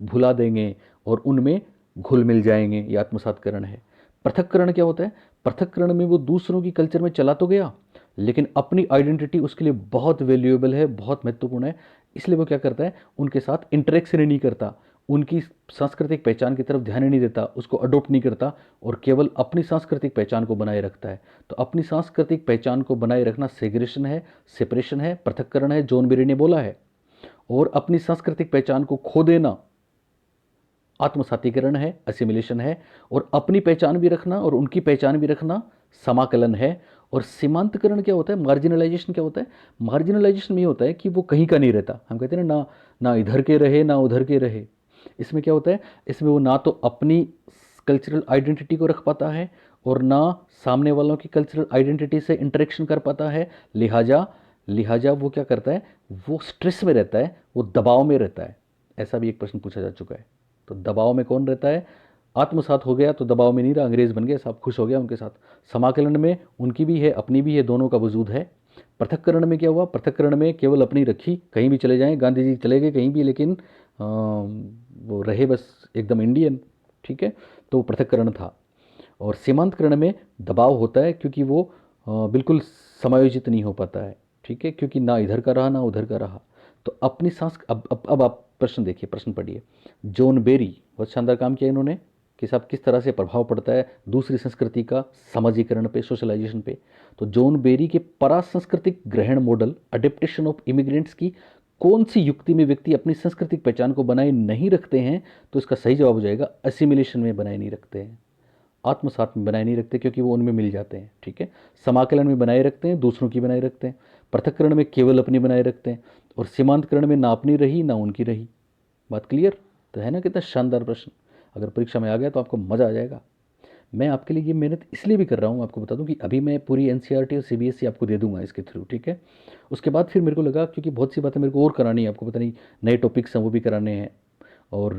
A: भुला देंगे और उनमें घुल मिल जाएंगे। ये आत्मसातकरण है। पृथक्करण क्या होता है? पृथक्करण में वो दूसरों की कल्चर में चला तो गया, लेकिन अपनी आइडेंटिटी उसके लिए बहुत वैल्यूएबल है, बहुत महत्वपूर्ण है। इसलिए वो क्या करता है? उनके साथ इंटरेक्शन ही नहीं करता, उनकी सांस्कृतिक पहचान की तरफ ध्यान ही नहीं देता, उसको अडोप्ट नहीं करता और केवल अपनी सांस्कृतिक पहचान को बनाए रखता है। तो अपनी सांस्कृतिक पहचान को बनाए रखना सेग्रेशन है, सेपरेशन है, पृथक्करण है, जॉन बेरी ने बोला है। और अपनी सांस्कृतिक पहचान को खो देना आत्मसातीकरण है, असिमिलेशन है। और अपनी पहचान भी रखना और उनकी पहचान भी रखना समाकलन है। और सीमांतकरण क्या होता है? मार्जिनलाइजेशन क्या होता है? मार्जिनलाइजेशन में ये होता है कि वो कहीं का नहीं रहता। हम कहते हैं ना, ना इधर के रहे ना उधर के रहे। इसमें क्या होता है? इसमें वो ना तो अपनी कल्चरल आइडेंटिटी को रख पाता है और ना सामने वालों की कल्चरल आइडेंटिटी से इंटरेक्शन कर पाता है। लिहाजा वो क्या करता है? वो स्ट्रेस में रहता है, वो दबाव में रहता है। ऐसा भी एक प्रश्न पूछा जा चुका है। तो दबाव में कौन रहता है? आत्मसात हो गया तो दबाव में नहीं रहा, अंग्रेज बन गया, सब खुश हो गया उनके साथ। समाकलन में उनकी भी है, अपनी भी है, दोनों का वजूद है। पृथक्करण में क्या हुआ? पृथक्करण में केवल अपनी रखी, कहीं भी चले जाएं, गांधी जी चले गए कहीं भी, लेकिन वो रहे बस एकदम इंडियन। ठीक है, तो वो पृथक्करण था। और सीमांतकरण में दबाव होता है क्योंकि वो बिल्कुल समायोजित नहीं हो पाता है। ठीक है, क्योंकि ना इधर का रहा ना उधर का रहा। तो अपनी सांस, अब आप प्रश्न देखिए, प्रश्न पढ़िए। जॉन बेरी, बहुत शानदार काम किया इन्होंने कि साहब किस तरह से प्रभाव पड़ता है दूसरी संस्कृति का समाजीकरण पे, सोशलाइजेशन पे। तो जॉन बेरी के परासंस्कृतिक ग्रहण मॉडल अडेप्टेशन ऑफ इमिग्रेंट्स की कौन सी युक्ति में व्यक्ति अपनी सांस्कृतिक पहचान को बनाए नहीं रखते हैं? तो इसका सही जवाब हो जाएगा असिमिलेशन में बनाए नहीं रखते हैं, आत्मसात में बनाए नहीं रखते क्योंकि वो उनमें मिल जाते हैं। ठीक है, समाकलन में बनाए रखते हैं, दूसरों की बनाए रखते हैं। पृथक्करण में केवल अपनी बनाए रखते हैं। और सीमांतकरण में ना अपनी रही ना उनकी रही। बात क्लियर? तो है ना कितना शानदार प्रश्न। अगर परीक्षा में आ गया तो आपको मज़ा आ जाएगा। मैं आपके लिए ये मेहनत इसलिए भी कर रहा हूँ, आपको बता दूँ कि अभी मैं पूरी एनसीईआरटी और सीबीएसई आपको दे दूंगा इसके थ्रू। ठीक है, उसके बाद फिर मेरे को लगा, क्योंकि बहुत सी बातें मेरे को और करानी है, आपको पता नहीं नए टॉपिक्स हैं वो भी कराने हैं, और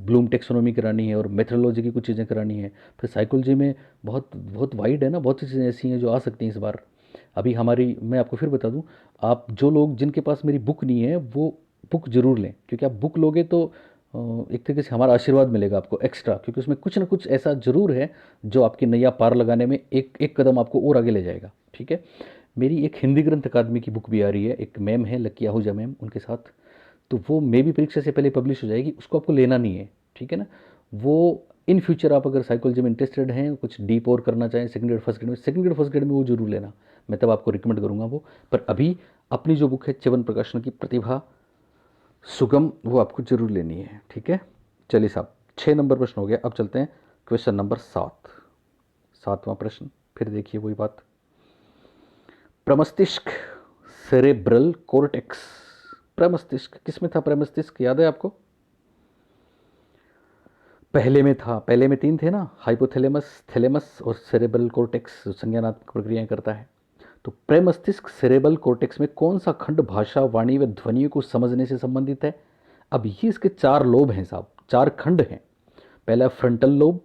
A: ब्लूम टेक्सोनोमी करानी है, और मेथोडोलॉजी की कुछ चीज़ें करानी है। फिर साइकोलॉजी में बहुत बहुत वाइड है ना, बहुत सी चीज़ें ऐसी हैं जो आ सकती हैं इस बार। अभी हमारी, मैं आपको फिर बता दूं, आप जो लोग जिनके पास मेरी बुक नहीं है वो बुक ज़रूर लें, क्योंकि आप बुक लोगे तो एक तरीके से हमारा आशीर्वाद मिलेगा आपको एक्स्ट्रा, क्योंकि उसमें कुछ ना कुछ ऐसा ज़रूर है जो आपकी नैया पार लगाने में एक एक कदम आपको और आगे ले जाएगा। ठीक है, मेरी एक हिंदी ग्रंथ अकादमी की बुक भी आ रही है, एक मैम है लकी आहूजा मैम, उनके साथ। तो वो मे भी परीक्षा से पहले पब्लिश हो जाएगी, उसको आपको लेना नहीं है। ठीक है ना, वो इन फ्यूचर आप अगर साइकोलॉजी में इंटरेस्टेड हैं, कुछ डीप और करना चाहें सेकंड ग्रेड फर्स्ट ग्रेड में, सेकंड ग्रेड फर्स्ट ग्रेड में वो जरूर लेना, मैं तब आपको रिकमेंड करूँगा वो। पर अभी अपनी जो बुक है च्यवन प्रकाशन की प्रतिभा सुगम, वो आपको जरूर लेनी है, ठीक है। चलिए साहब, 6 नंबर प्रश्न हो गया। अब चलते हैं क्वेश्चन नंबर 7। 7वां प्रश्न, फिर देखिए वही बात। प्रमस्तिष्क, सेरेब्रल कोर्टेक्स। प्रमस्तिष्क किस में था? प्रमस्तिष्क याद है आपको? पहले में था, पहले में 3 थे ना, हाइपोथैलेमस, थैलेमस और सेरेब्रल कोर्टेक्स, जो संज्ञानात्मक प्रक्रियाएं करता है। तो प्रेमस्तिष्क सेरेब्रल कोर्टेक्स में कौन सा खंड भाषा, वाणी व ध्वनियों को समझने से संबंधित है? अब ये इसके 4 लोब हैं साहब, 4 खंड हैं। पहला फ्रंटल लोब,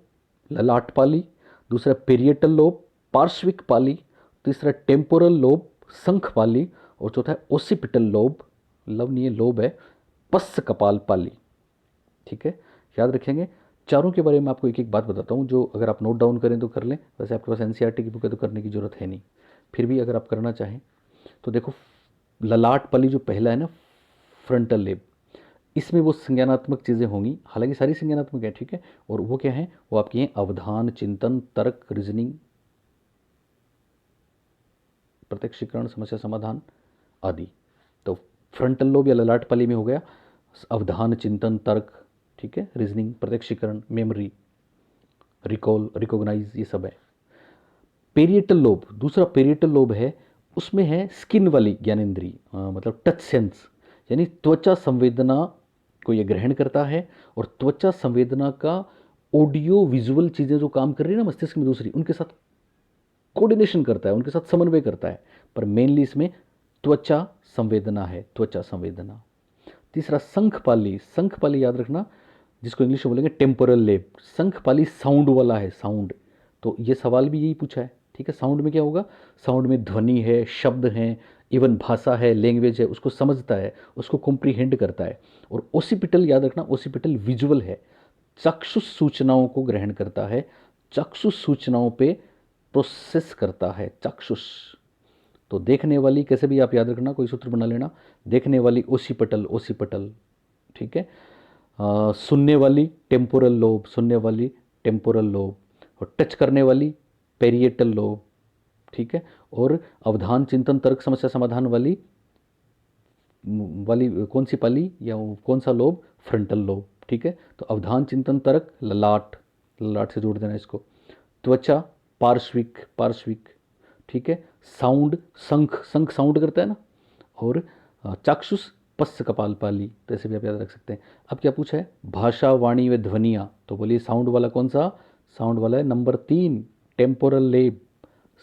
A: ललाट पाली। दूसरा पेरिएटल लोब, पार्श्विक पाली। तीसरा टेम्पोरल लोब, शंख पाली। और चौथा है ओसिपिटल लोब, लव नहीं है, लोब है, पश्च कपाल पाली। ठीक है, याद रखेंगे। चारों के बारे में आपको एक एक बात बताता हूँ, जो अगर आप नोट डाउन करें तो कर लें, वैसे आपके पास एनसीईआरटी की बुक है तो करने की जरूरत है नहीं, फिर भी अगर आप करना चाहें तो देखो। ललाट पाली जो पहला है ना, फ्रंटल लेब, इसमें वो संज्ञानात्मक चीज़ें होंगी, हालांकि सारी संज्ञानात्मक है, ठीक है। और वो क्या है? वो आपकी हैं अवधान, चिंतन, तर्क, रीजनिंग, प्रत्यक्षीकरण, समस्या समाधान आदि। तो फ्रंटल लोब या ललाट पाली में हो गया अवधान, चिंतन, तर्क, ठीक है, रीजनिंग, प्रत्यक्षीकरण, मेमोरी, रिकॉल, रिकॉग्नाइज, ये सब है। पेरिएटल लोब, दूसरा पेरिएटल लोब है, उसमें है स्किन वाली ज्ञानेंद्री, मतलब टच सेंस, यानी त्वचा संवेदना को ये ग्रहण करता है। और त्वचा संवेदना का ऑडियो विजुअल चीज़ें जो काम कर रही है ना मस्तिष्क में दूसरी, उनके साथ कोऑर्डिनेशन करता है, उनके साथ समन्वय करता है। पर मेनली इसमें त्वचा संवेदना है, त्वचा संवेदना। तीसरा शंखपाली, शंखपाली याद रखना, जिसको इंग्लिश में बोलेंगे टेम्पोरल लेब। शंखपाली साउंड वाला है, साउंड। तो ये सवाल भी यही पूछा है, ठीक है। साउंड में क्या होगा? साउंड में ध्वनि है, शब्द हैं, इवन भाषा है, लैंग्वेज है, उसको समझता है, उसको कॉम्प्रीहेंड करता है। और ओसिपिटल याद रखना, ओसिपिटल विजुअल है, चक्षुष सूचनाओं को ग्रहण करता है, चक्षुष सूचनाओं पे प्रोसेस करता है, चक्षुष। तो देखने वाली, कैसे भी आप याद रखना, कोई सूत्र बना लेना, देखने वाली ओसिपिटल, ओसिपिटल, ठीक है। सुनने वाली टेम्पोरल लोब, सुनने वाली टेम्पोरल लोब। और टच करने वाली पेरिएटल लोब, ठीक है। और अवधान, चिंतन, तर्क, समस्या समाधान वाली वाली कौन सी पाली या कौन सा लोब? फ्रंटल लोब, ठीक है। तो अवधान, चिंतन, तर्क, ललाट, ललाट से जोड़ देना इसको। त्वचा पार्श्विक, पार्श्विक, ठीक है। साउंड, शंख, शंख साउंड करता है ना। और चाक्षुष पश्च कपाल पाली, तो ऐसे भी आप याद रख सकते हैं। अब क्या पूछा है? भाषा, वाणी व ध्वनिया, तो बोलिए साउंड वाला कौन सा? साउंड वाला है नंबर 3, टेम्पोरल लेब।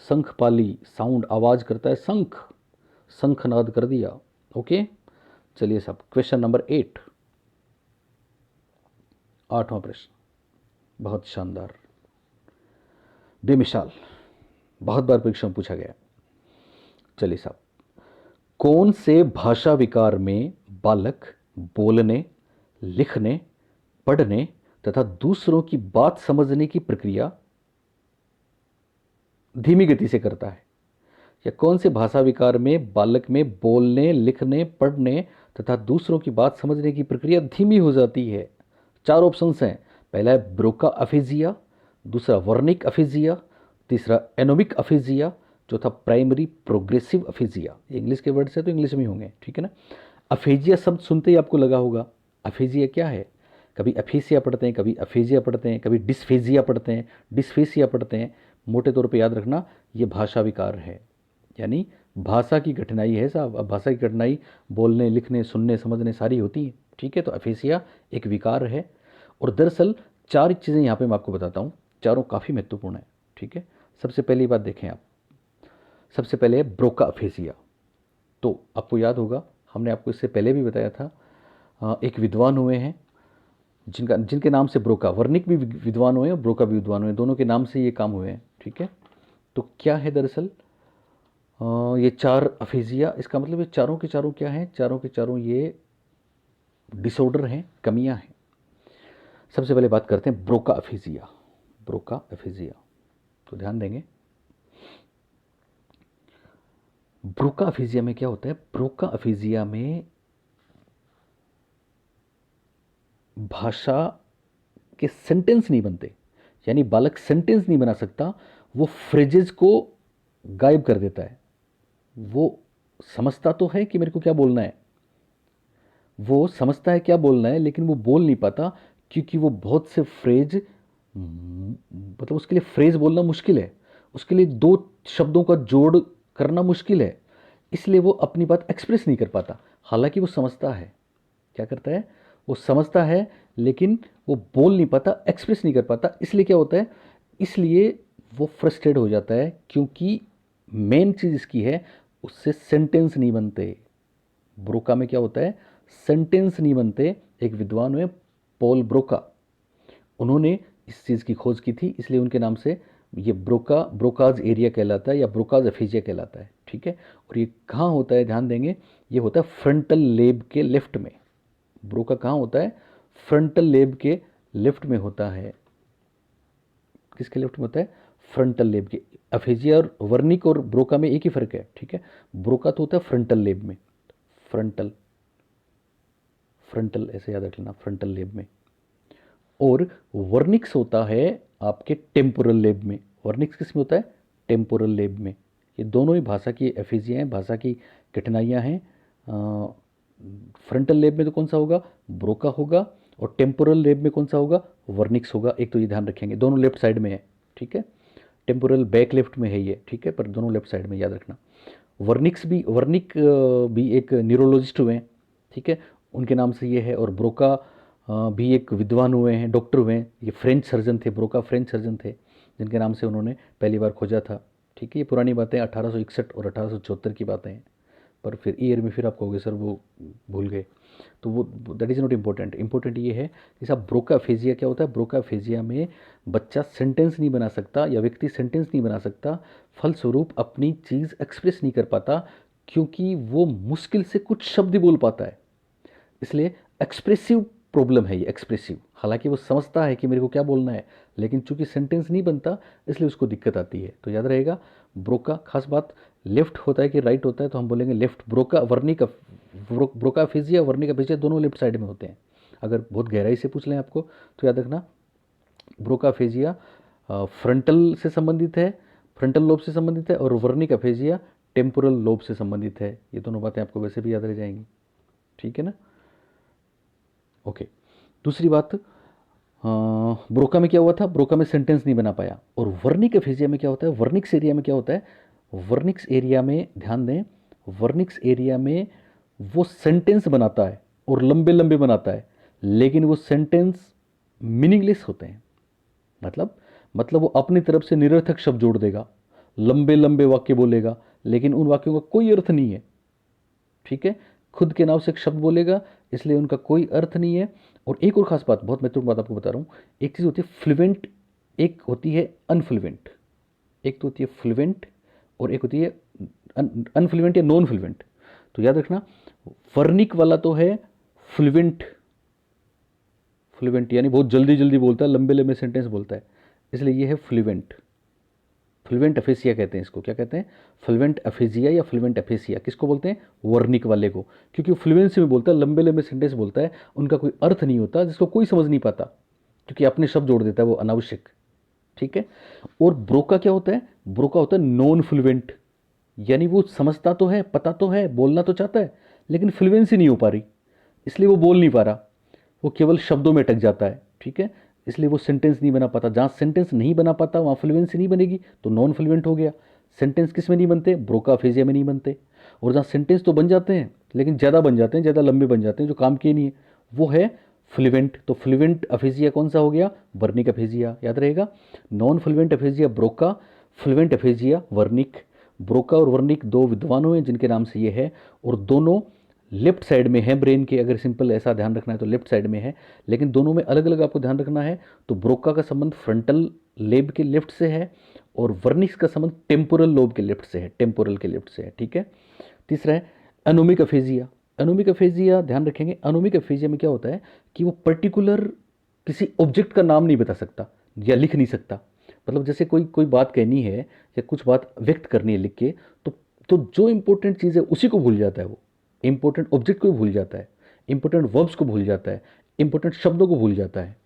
A: शंख पाली, साउंड, आवाज करता है शंख, शंखनाद कर दिया। ओके, चलिए साहब, क्वेश्चन नंबर 8, 8वां प्रश्न, बहुत शानदार, बेमिसाल, बहुत बार परीक्षा में पूछा गया। चलिए साहब, कौन से भाषा विकार में बालक बोलने, लिखने, पढ़ने तथा दूसरों की बात समझने की प्रक्रिया धीमी गति से करता है? या कौन से भाषा विकार में बालक में बोलने, लिखने, पढ़ने तथा दूसरों की बात समझने की प्रक्रिया धीमी हो जाती है? 4 ऑप्शंस हैं। पहला है ब्रोका अफेजिया, दूसरा वर्निक अफेजिया, तीसरा एनोमिक अफेजिया, चौथा प्राइमरी प्रोग्रेसिव अफेजिया। ये इंग्लिश के वर्ड से तो इंग्लिश में ही होंगे, ठीक है ना। अफेजिया शब्द सुनते ही आपको लगा होगा अफेजिया क्या है। कभी अफेसिया पढ़ते हैं, कभी अफेजिया पढ़ते हैं, कभी डिस्फेजिया पढ़ते हैं, डिस्फेसिया पढ़ते हैं। मोटे तौर पे याद रखना, ये भाषा विकार है, यानी भाषा की कठिनाई है साहब। अब भाषा की कठिनाई बोलने, लिखने, सुनने, समझने सारी होती है, ठीक है। तो अफेसिया एक विकार है। और दरअसल 4 चीज़ें यहाँ पे मैं आपको बताता हूँ, चारों काफ़ी महत्वपूर्ण है, ठीक है। सबसे पहली बात देखें आप, सबसे पहले है ब्रोका अफेसिया। तो आपको याद होगा, हमने आपको इससे पहले भी बताया था, एक विद्वान हुए हैं जिनके नाम से ब्रोका, वर्निक भी विद्वान हुए और ब्रोका भी विद्वान हुए, दोनों के नाम से ये काम हुए हैं, ठीक है। तो क्या है दरअसल ये 4 अफेजिया, इसका मतलब ये चारों के चारों क्या हैं? चारों के चारों ये डिसऑर्डर हैं, कमियां हैं। सबसे पहले बात करते हैं ब्रोका अफेजिया, ब्रोका अफेजिया। तो ध्यान देंगे, ब्रोका अफेजिया में क्या होता है? ब्रोका अफेजिया में भाषा के सेंटेंस नहीं बनते, यानी बालक सेंटेंस नहीं बना सकता, वो फ्रेजेस को गायब कर देता है। वो समझता तो है कि मेरे को क्या बोलना है, वो समझता है क्या बोलना है, लेकिन वो बोल नहीं पाता, क्योंकि वो बहुत से फ्रेज, मतलब उसके लिए फ्रेज बोलना मुश्किल है, उसके लिए दो शब्दों का जोड़ करना मुश्किल है, इसलिए वो अपनी बात एक्सप्रेस नहीं कर पाता। हालांकि वो समझता है, क्या करता है, वो समझता है, लेकिन वो बोल नहीं पाता, एक्सप्रेस नहीं कर पाता। इसलिए क्या होता है, इसलिए वो फ्रस्ट्रेट हो जाता है, क्योंकि मेन चीज़ इसकी है, उससे सेंटेंस नहीं बनते। ब्रोका में क्या होता है, सेंटेंस नहीं बनते। एक विद्वान हुए पॉल ब्रोका, उन्होंने इस चीज़ की खोज की थी, इसलिए उनके नाम से ये ब्रोकाज एरिया कहलाता है, या ब्रोकाज एफेजिया कहलाता है, ठीक है। और ये कहाँ होता है, ध्यान देंगे, ये होता है फ्रंटल लेब के लेफ्ट में। ब्रोका कहाँ होता है, फ्रंटल लेब के लेफ्ट में होता है। किसके लेफ्ट में होता है, फ्रंटल लेब के। अफेजिया और वर्निक और ब्रोका में एक ही फर्क है, ठीक है। ब्रोका तो होता है फ्रंटल लेब में, फ्रंटल, फ्रंटल ऐसे याद रख लेना, फ्रंटल लेब में। और वर्निक्स होता है आपके टेम्पोरल लेब में। वर्निक्स किस में होता है, टेम्पोरल लेब में। ये दोनों ही भाषा की एफिजियाँ हैं, भाषा की कठिनाइयाँ हैं। फ्रंटल लेब में तो कौन सा होगा, ब्रोका होगा, और टेम्पोरल लेब में कौन सा होगा, वर्निक्स होगा। एक तो ये ध्यान रखेंगे, दोनों लेफ्ट साइड में है, ठीक है। टेम्पोरल बैक लेफ्ट में है ये, ठीक है, पर दोनों लेफ्ट साइड में, याद रखना। वर्निक भी एक न्यूरोलॉजिस्ट हुए हैं, ठीक है, उनके नाम से ये है। और ब्रोका भी एक विद्वान हुए हैं, डॉक्टर हुए हैं। ये फ्रेंच सर्जन थे, ब्रोका फ्रेंच सर्जन थे, जिनके नाम से उन्होंने पहली बार खोजा था, ठीक है। ये पुरानी बातें 1861 और 1874 की बातें हैं, पर फिर ईयर में फिर आप कहोगे सर वो भूल गए, तो वो that is not important. Important ये है कि साहब ब्रोकाफेजिया क्या होता है। ब्रोकाफेजिया में बच्चा सेंटेंस नहीं बना सकता, या व्यक्ति सेंटेंस नहीं बना सकता, फलस्वरूप अपनी चीज़ एक्सप्रेस नहीं कर पाता, क्योंकि वो मुश्किल से कुछ शब्द ही बोल पाता है। इसलिए एक्सप्रेसिव प्रॉब्लम है ये, एक्सप्रेसिव। हालांकि वो समझता है कि मेरे को क्या बोलना है, लेकिन चूंकि सेंटेंस नहीं बनता, इसलिए उसको दिक्कत आती है। तो याद रहेगा, ब्रोका, खास बात, लेफ्ट होता है कि राइट होता है, तो हम बोलेंगे लेफ्ट। ब्रोका वर्निक, ब्रोकाफेजिया वर्निकाफेजिया दोनों लेफ्ट साइड में होते हैं। अगर बहुत गहराई से पूछ लें आपको, तो याद रखना, ब्रोकाफेजिया फ्रंटल से संबंधित है, फ्रंटल लोब से संबंधित है, और वर्निकाफेजिया टेम्पोरल लोब से संबंधित है। ये दोनों बातें आपको वैसे भी याद रह जाएंगी, ठीक है ना। ओके, दूसरी बात, ब्रोका में क्या हुआ था, ब्रोका में सेंटेंस नहीं बना पाया। और वर्निक एफेजिया में क्या होता है, वर्निक्स एरिया में क्या होता है, वर्निक्स एरिया में ध्यान दें, वर्निक्स एरिया में वो सेंटेंस बनाता है, और लंबे लंबे बनाता है, लेकिन वो सेंटेंस मीनिंगलेस होते हैं। मतलब वो अपनी तरफ से निरर्थक शब्द जोड़ देगा, लंबे लंबे वाक्य बोलेगा, लेकिन उन वाक्यों का कोई अर्थ नहीं है, ठीक है। खुद के नाम से एक शब्द बोलेगा, इसलिए उनका कोई अर्थ नहीं है। और एक और खास बात, बहुत महत्वपूर्ण बात आपको बता रहा हूँ, एक चीज़ होती है फ्लुएंट, एक होती है अनफ्लुएंट। एक तो होती है फ्लुएंट, और एक होती है अनफ्लुएंट या नॉन फ्लुएंट। तो याद रखना, वर्निक वाला तो है फ्लुएंट, फ्लुएंट यानी बहुत जल्दी जल्दी बोलता है, लंबे लंबे सेंटेंस बोलता है, इसलिए ये है फ्लुएंट। फ्लुएंट एफेसिया कहते हैं इसको, क्या कहते हैं, फ्लुएंट एफेजिया या फ्लुएंट एफेसिया। किसको बोलते हैं, वर्निक वाले को, क्योंकि वो फ्लुएंसी में बोलता है, लंबे लंबे सेंटेंस बोलता है, उनका कोई अर्थ नहीं होता, जिसको कोई समझ नहीं पाता, क्योंकि अपने शब्द जोड़ देता है वो अनावश्यक, ठीक है। और ब्रोका क्या होता है, ब्रोका होता है नॉन फ्लुएंट, यानी वो समझता तो है, पता तो है, बोलना तो चाहता है, लेकिन फ्लुएंसी नहीं हो पा रही, इसलिए वो बोल नहीं पा रहा, वो केवल शब्दों में अटक जाता है, ठीक है। इसलिए वो सेंटेंस नहीं बना पाता। जहाँ सेंटेंस नहीं बना पाता वहाँ फ्लुएंसी नहीं बनेगी, तो नॉन फ्लुएंट हो गया। सेंटेंस किस में नहीं बनते, ब्रोकाफेजिया में नहीं बनते। और जहाँ सेंटेंस तो बन जाते हैं, लेकिन ज़्यादा बन जाते हैं, ज़्यादा लंबे बन जाते हैं, जो काम के नहीं है, वो है फ्लुएंट। तो फ्लुएंट अफेजिया कौन सा हो गया, वर्निक अफेजिया, याद रहेगा। Non fluent aphasia Broca, fluent aphasia Wernicke. Broca और वर्निक दो विद्वान हुए जिनके नाम से ये है, और दोनों लेफ्ट साइड में है ब्रेन के। अगर सिंपल ऐसा ध्यान रखना है तो लेफ्ट साइड में है, लेकिन दोनों में अलग अलग आपको ध्यान रखना है। तो ब्रोका का संबंध फ्रंटल लेब के लेफ्ट से है, और वर्निक्स का संबंध टेम्पोरल लोब के लेफ्ट से है, टेम्पोरल के लेफ्ट से है, ठीक है। तीसरा है एनोमिक अफेजिया। एनोमिक अफेजिया ध्यान रखेंगे, एनोमिक अफेजिया में क्या होता है कि वो पर्टिकुलर किसी ऑब्जेक्ट का नाम नहीं बता सकता या लिख नहीं सकता। मतलब जैसे कोई कोई बात कहनी है या कुछ बात व्यक्त करनी है लिख के, तो जो इंपॉर्टेंट चीज़ है उसी को भूल जाता है वो, इंपॉर्टेंट ऑब्जेक्ट को भी भूल जाता है, इंपॉर्टेंट वर्ब्स को भूल जाता है, इंपॉर्टेंट शब्दों को भूल जाता है,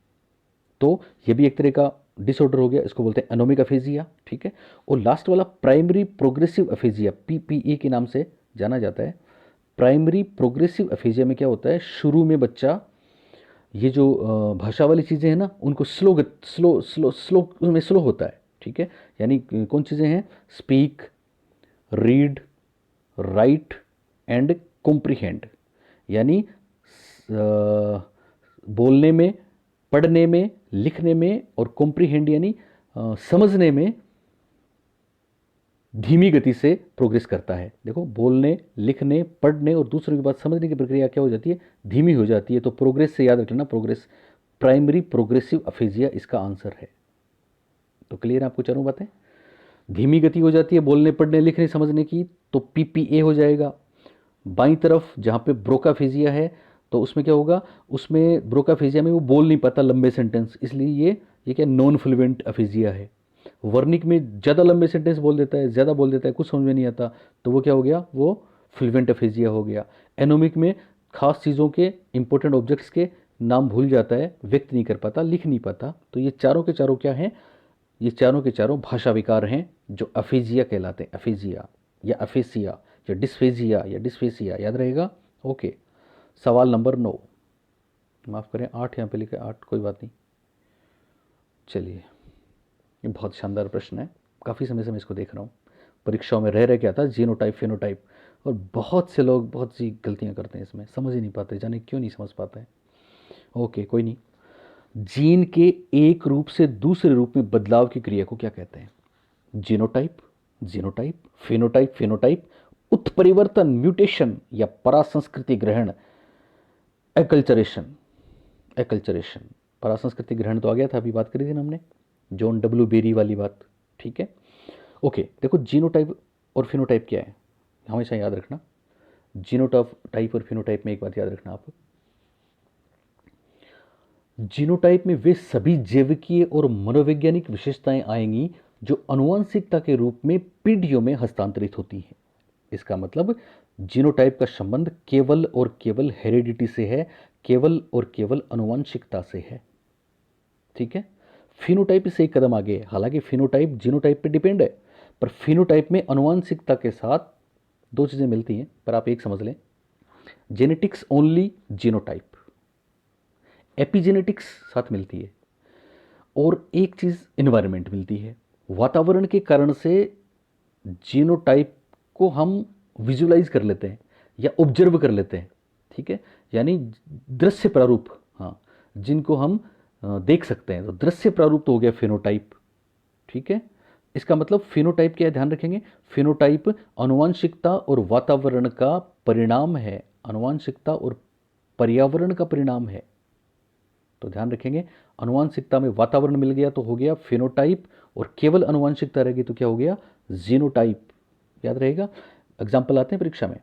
A: तो ये भी एक तरह का डिसऑर्डर हो गया, इसको बोलते हैं एनोमिक अफेजिया, ठीक है। और लास्ट वाला प्राइमरी प्रोग्रेसिव अफेजिया, पीपीई के नाम से जाना जाता है। प्राइमरी प्रोग्रेसिव अफेजिया में क्या होता है, शुरू में बच्चा ये जो भाषा वाली चीज़ें हैं ना, उनको स्लो में स्लो होता है, ठीक है। यानी कौन चीज़ें हैं, speak, read, right and comprehend. यानी बोलने में, पढ़ने में, लिखने में, और कॉम्प्रिहेंड यानी समझने में धीमी गति से प्रोग्रेस करता है। देखो, बोलने, लिखने, पढ़ने और दूसरों की बात समझने की प्रक्रिया क्या हो जाती है, धीमी हो जाती है। तो प्रोग्रेस से याद रख लेना, प्रोग्रेस, प्राइमरी प्रोग्रेसिव अफेजिया इसका आंसर है। तो क्लियर है आपको चारों बातें। धीमी गति हो जाती है बोलने, पढ़ने, लिखने, समझने की, तो पीपीए हो जाएगा। बाईं तरफ जहाँ पे ब्रोकाफेजिया है, तो उसमें क्या होगा, उसमें ब्रोकाफेजिया में वो बोल नहीं पाता लंबे सेंटेंस, इसलिए ये क्या नॉन फ्लुएंट अफेजिया है। वर्निक में ज़्यादा लंबे सेंटेंस बोल देता है, ज़्यादा बोल देता है, कुछ समझ में नहीं आता, तो वो क्या हो गया, वो फ्लुएंट अफेजिया हो गया। एनोमिक में खास चीज़ों के, इंपॉर्टेंट ऑब्जेक्ट्स के नाम भूल जाता है, व्यक्त नहीं कर पाता, लिख नहीं पाता। तो ये चारों के चारों क्या हैं, ये चारों के चारों भाषा विकार हैं जो अफेजिया कहलाते हैं। अफेजिया या अफेसिया या डिस्फेजिया या डिस्फेसिया, याद रहेगा। ओके, सवाल नंबर 9, माफ़ करें 8 यहाँ पे लिखा है, 8 कोई बात नहीं। चलिए, ये बहुत शानदार प्रश्न है, काफ़ी समय से मैं इसको देख रहा हूँ, परीक्षाओं में रह के आता है, जीनोटाइप फेनोटाइप, और बहुत से लोग बहुत सी गलतियाँ करते हैं इसमें, समझ ही नहीं पाते, जाने क्यों नहीं समझ पाते हैं। ओके, कोई नहीं। जीन के एक रूप से दूसरे रूप में बदलाव की क्रिया को क्या कहते हैं, जीनोटाइप, जीनोटाइप, फेनोटाइप, फेनोटाइप, उत्परिवर्तन, म्यूटेशन, या परासंस्कृति ग्रहण, एकल्चरेशन, एकल्चरेशन। परासंस्कृति ग्रहण तो आ गया था, अभी बात करी थी ना हमने, जॉन डब्ल्यू बेरी वाली बात, ठीक है। ओके, देखो जीनोटाइप और फिनोटाइप क्या है, हमेशा याद रखना। जीनोटाइप और फिनोटाइप में एक बात याद रखना आप, जीनोटाइप में वे सभी जैविकीय और मनोवैज्ञानिक विशेषताएं आएंगी जो आनुवंशिकता के रूप में पीढ़ियों में हस्तांतरित होती हैं। इसका मतलब जीनोटाइप का संबंध केवल और केवल हेरिडिटी से है, केवल और केवल आनुवंशिकता से है, ठीक है। फिनोटाइप से एक कदम आगे है, हालांकि फिनोटाइप जीनोटाइप पे डिपेंड है, पर फिनोटाइप में आनुवंशिकता के साथ दो चीज़ें मिलती हैं, पर आप एक समझ लें, जेनेटिक्स ओनली जीनोटाइप, एपिजेनेटिक्स साथ मिलती है, और एक चीज़ इन्वायरमेंट मिलती है। वातावरण के कारण से जीनोटाइप को हम विजुलाइज कर लेते हैं या ऑब्जर्व कर लेते हैं, ठीक है, यानी दृश्य प्रारूप, हाँ, जिनको हम देख सकते हैं, तो दृश्य प्रारूप तो हो गया फिनोटाइप, ठीक है। इसका मतलब फिनोटाइप क्या है, ध्यान रखेंगे, फिनोटाइप आनुवंशिकता और वातावरण का परिणाम है, आनुवंशिकता और पर्यावरण का परिणाम है। तो ध्यान रखेंगे, आनुवंशिकता में वातावरण मिल गया तो हो गया फिनोटाइप, और केवल आनुवंशिकता रहेगी तो क्या हो गया, जीनोटाइप, याद रहेगा। एग्जाम्पल आते हैं परीक्षा में,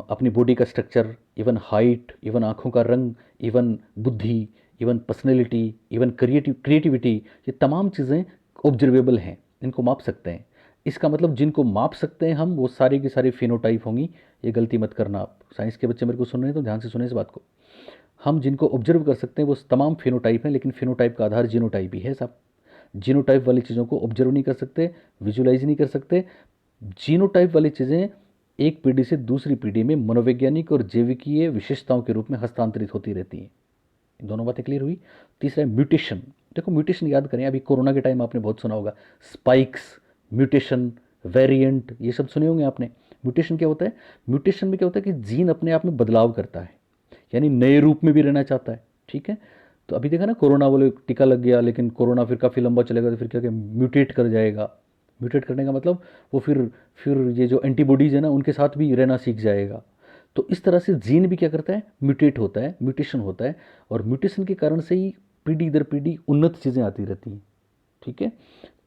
A: अपनी बॉडी का स्ट्रक्चर, इवन हाइट, इवन आँखों का रंग, इवन बुद्धि, इवन पर्सनैलिटी, इवन क्रिएटिविटी, ये तमाम चीज़ें ऑब्जर्वेबल हैं, इनको माप सकते हैं। इसका मतलब जिनको माप सकते हैं हम, वो सारी की सारी फिनोटाइप होंगी। ये गलती मत करना आप, साइंस के बच्चे मेरे को सुन रहे हैं तो ध्यान से सुने इस बात को। हम जिनको ऑब्जर्व कर सकते हैं वो तमाम फिनोटाइप हैं, लेकिन फिनोटाइप का आधार जीनोटाइप ही है साहब। जीनोटाइप वाली चीज़ों को ऑब्जर्व नहीं कर सकते, विजुलाइज नहीं कर सकते। जीनोटाइप वाली चीज़ें एक पीढ़ी से दूसरी पीढ़ी में मनोवैज्ञानिक और जैविकीय विशेषताओं के रूप में हस्तांतरित होती रहती हैं। दोनों बातें क्लियर हुई। तीसरा है म्यूटेशन। देखो, म्यूटेशन याद करें, अभी कोरोना के टाइम आपने बहुत सुना होगा, स्पाइक्स, म्यूटेशन, वेरिएंट, ये सब सुने होंगे आपने। म्यूटेशन क्या होता है, म्यूटेशन में क्या होता है कि जीन अपने आप में बदलाव करता है, यानी नए रूप में भी रहना चाहता है, ठीक है। तो अभी देखा ना, कोरोना बोले टीका लग गया, लेकिन कोरोना फिर काफ़ी लंबा चलेगा, तो फिर क्या क्या म्यूटेट कर जाएगा। म्यूटेट करने का मतलब वो फिर ये जो एंटीबॉडीज़ है ना, उनके साथ भी रहना सीख जाएगा। तो इस तरह से जीन भी क्या करता है, म्यूटेट होता है, म्यूटेशन होता है, और म्यूटेशन के कारण से ही पीढ़ी दर पीढ़ी उन्नत चीज़ें आती रहती हैं, ठीक है।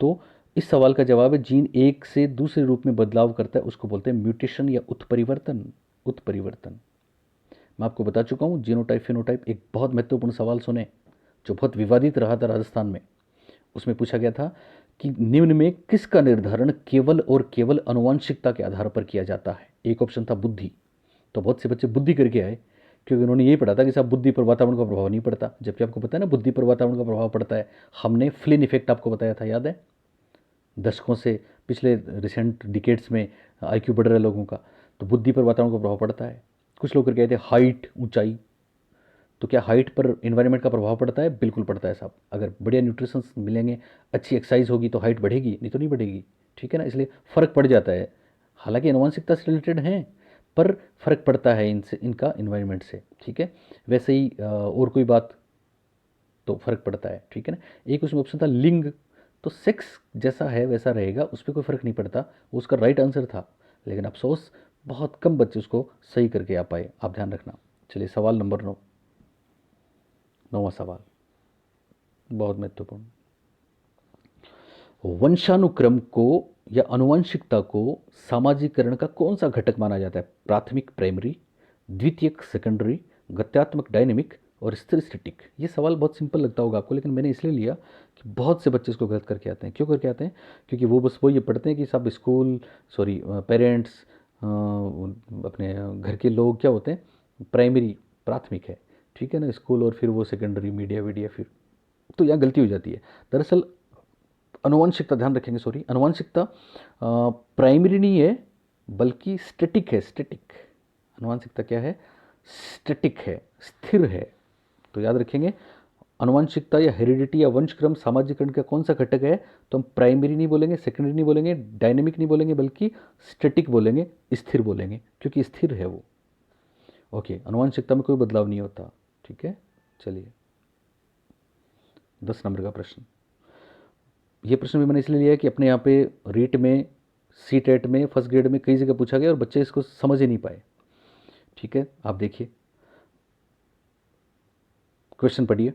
A: तो इस सवाल का जवाब है, जीन एक से दूसरे रूप में बदलाव करता है, उसको बोलते हैं म्यूटेशन या उत्परिवर्तन, उत्परिवर्तन। मैं आपको बता चुका हूँ, जीनोटाइप फिनोटाइप। एक बहुत महत्वपूर्ण सवाल सुने जो बहुत विवादित रहा था राजस्थान में। उसमें पूछा गया था कि निम्न में किसका निर्धारण केवल और केवल आनुवंशिकता के आधार पर किया जाता है। एक ऑप्शन था बुद्धि, तो बहुत से बच्चे बुद्धि करके आए क्योंकि उन्होंने यही पढ़ा था कि साहब बुद्धि पर वातावरण का प्रभाव नहीं पड़ता, जबकि आपको पता है ना बुद्धि पर वातावरण का प्रभाव पड़ता है। हमने फ्लिन इफेक्ट आपको बताया था, याद है? दशकों से, पिछले रिसेंट डिकेड्स में आईक्यू बढ़ रहा है लोगों का, तो बुद्धि पर वातावरण का प्रभाव पड़ता है। कुछ लोग कहते हैं हाइट, ऊंचाई, तो क्या हाइट पर इन्वायरमेंट का प्रभाव पड़ता है? बिल्कुल पड़ता है साहब। अगर बढ़िया न्यूट्रिशन मिलेंगे, अच्छी एक्सरसाइज होगी तो हाइट बढ़ेगी, नहीं तो नहीं बढ़ेगी। ठीक है ना, इसलिए फ़र्क पड़ जाता है। हालांकि आनुवंशिकता से रिलेटेड हैं, पर फ़र्क पड़ता है इनसे, इनका इन्वायरमेंट से। ठीक है, वैसे ही और कोई बात, तो फ़र्क पड़ता है। ठीक है ना, एक उसमें ऑप्शन था लिंग, तो सेक्स जैसा है वैसा रहेगा, उस पर कोई फ़र्क नहीं पड़ता, वो उसका राइट आंसर था। लेकिन अफसोस बहुत कम बच्चे उसको सही करके आ पाए, आप ध्यान रखना। चलिए सवाल नंबर 9, 9वां सवाल बहुत महत्वपूर्ण। वंशानुक्रम को या आनुवंशिकता को सामाजिकरण का कौन सा घटक माना जाता है? प्राथमिक प्राइमरी, द्वितीयक सेकेंडरी, गत्यात्मक डायनेमिक और स्थिर स्टैटिक। ये सवाल बहुत सिंपल लगता होगा आपको, लेकिन मैंने इसलिए लिया कि बहुत से बच्चे इसको गलत करके आते हैं। क्यों करके आते हैं? क्योंकि वो बस वो ये पढ़ते हैं कि सब स्कूल, सॉरी पेरेंट्स, अपने घर के लोग क्या होते हैं, प्राइमरी, प्राथमिक है। ठीक है ना, स्कूल, और फिर वो सेकेंडरी, मीडिया वीडिया, फिर तो यहाँ गलती हो जाती है। दरअसल अनुवांशिकता, ध्यान रखेंगे, सॉरी, अनुवांशिकता प्राइमरी नहीं है बल्कि स्टैटिक है, स्टैटिक। अनुवांशिकता क्या है? स्टैटिक है, स्थिर है। तो याद रखेंगे, अनुवांशिकता या हेरिडिटी या वंशक्रम सामाजिकरण का कौन सा घटक है? तो हम प्राइमरी नहीं बोलेंगे, सेकेंडरी नहीं बोलेंगे, डायनेमिक नहीं बोलेंगे, बल्कि स्टैटिक बोलेंगे, स्थिर बोलेंगे, क्योंकि स्थिर है वो। ओके, अनुवांशिकता में कोई बदलाव नहीं होता। ठीक है, चलिए 10 नंबर का प्रश्न। ये प्रश्न भी मैंने इसलिए लिया है कि अपने यहाँ पे रीट में, सी टेट में, फर्स्ट ग्रेड में कई जगह पूछा गया और बच्चे इसको समझ ही नहीं पाए। ठीक है, आप देखिए क्वेश्चन पढ़िए।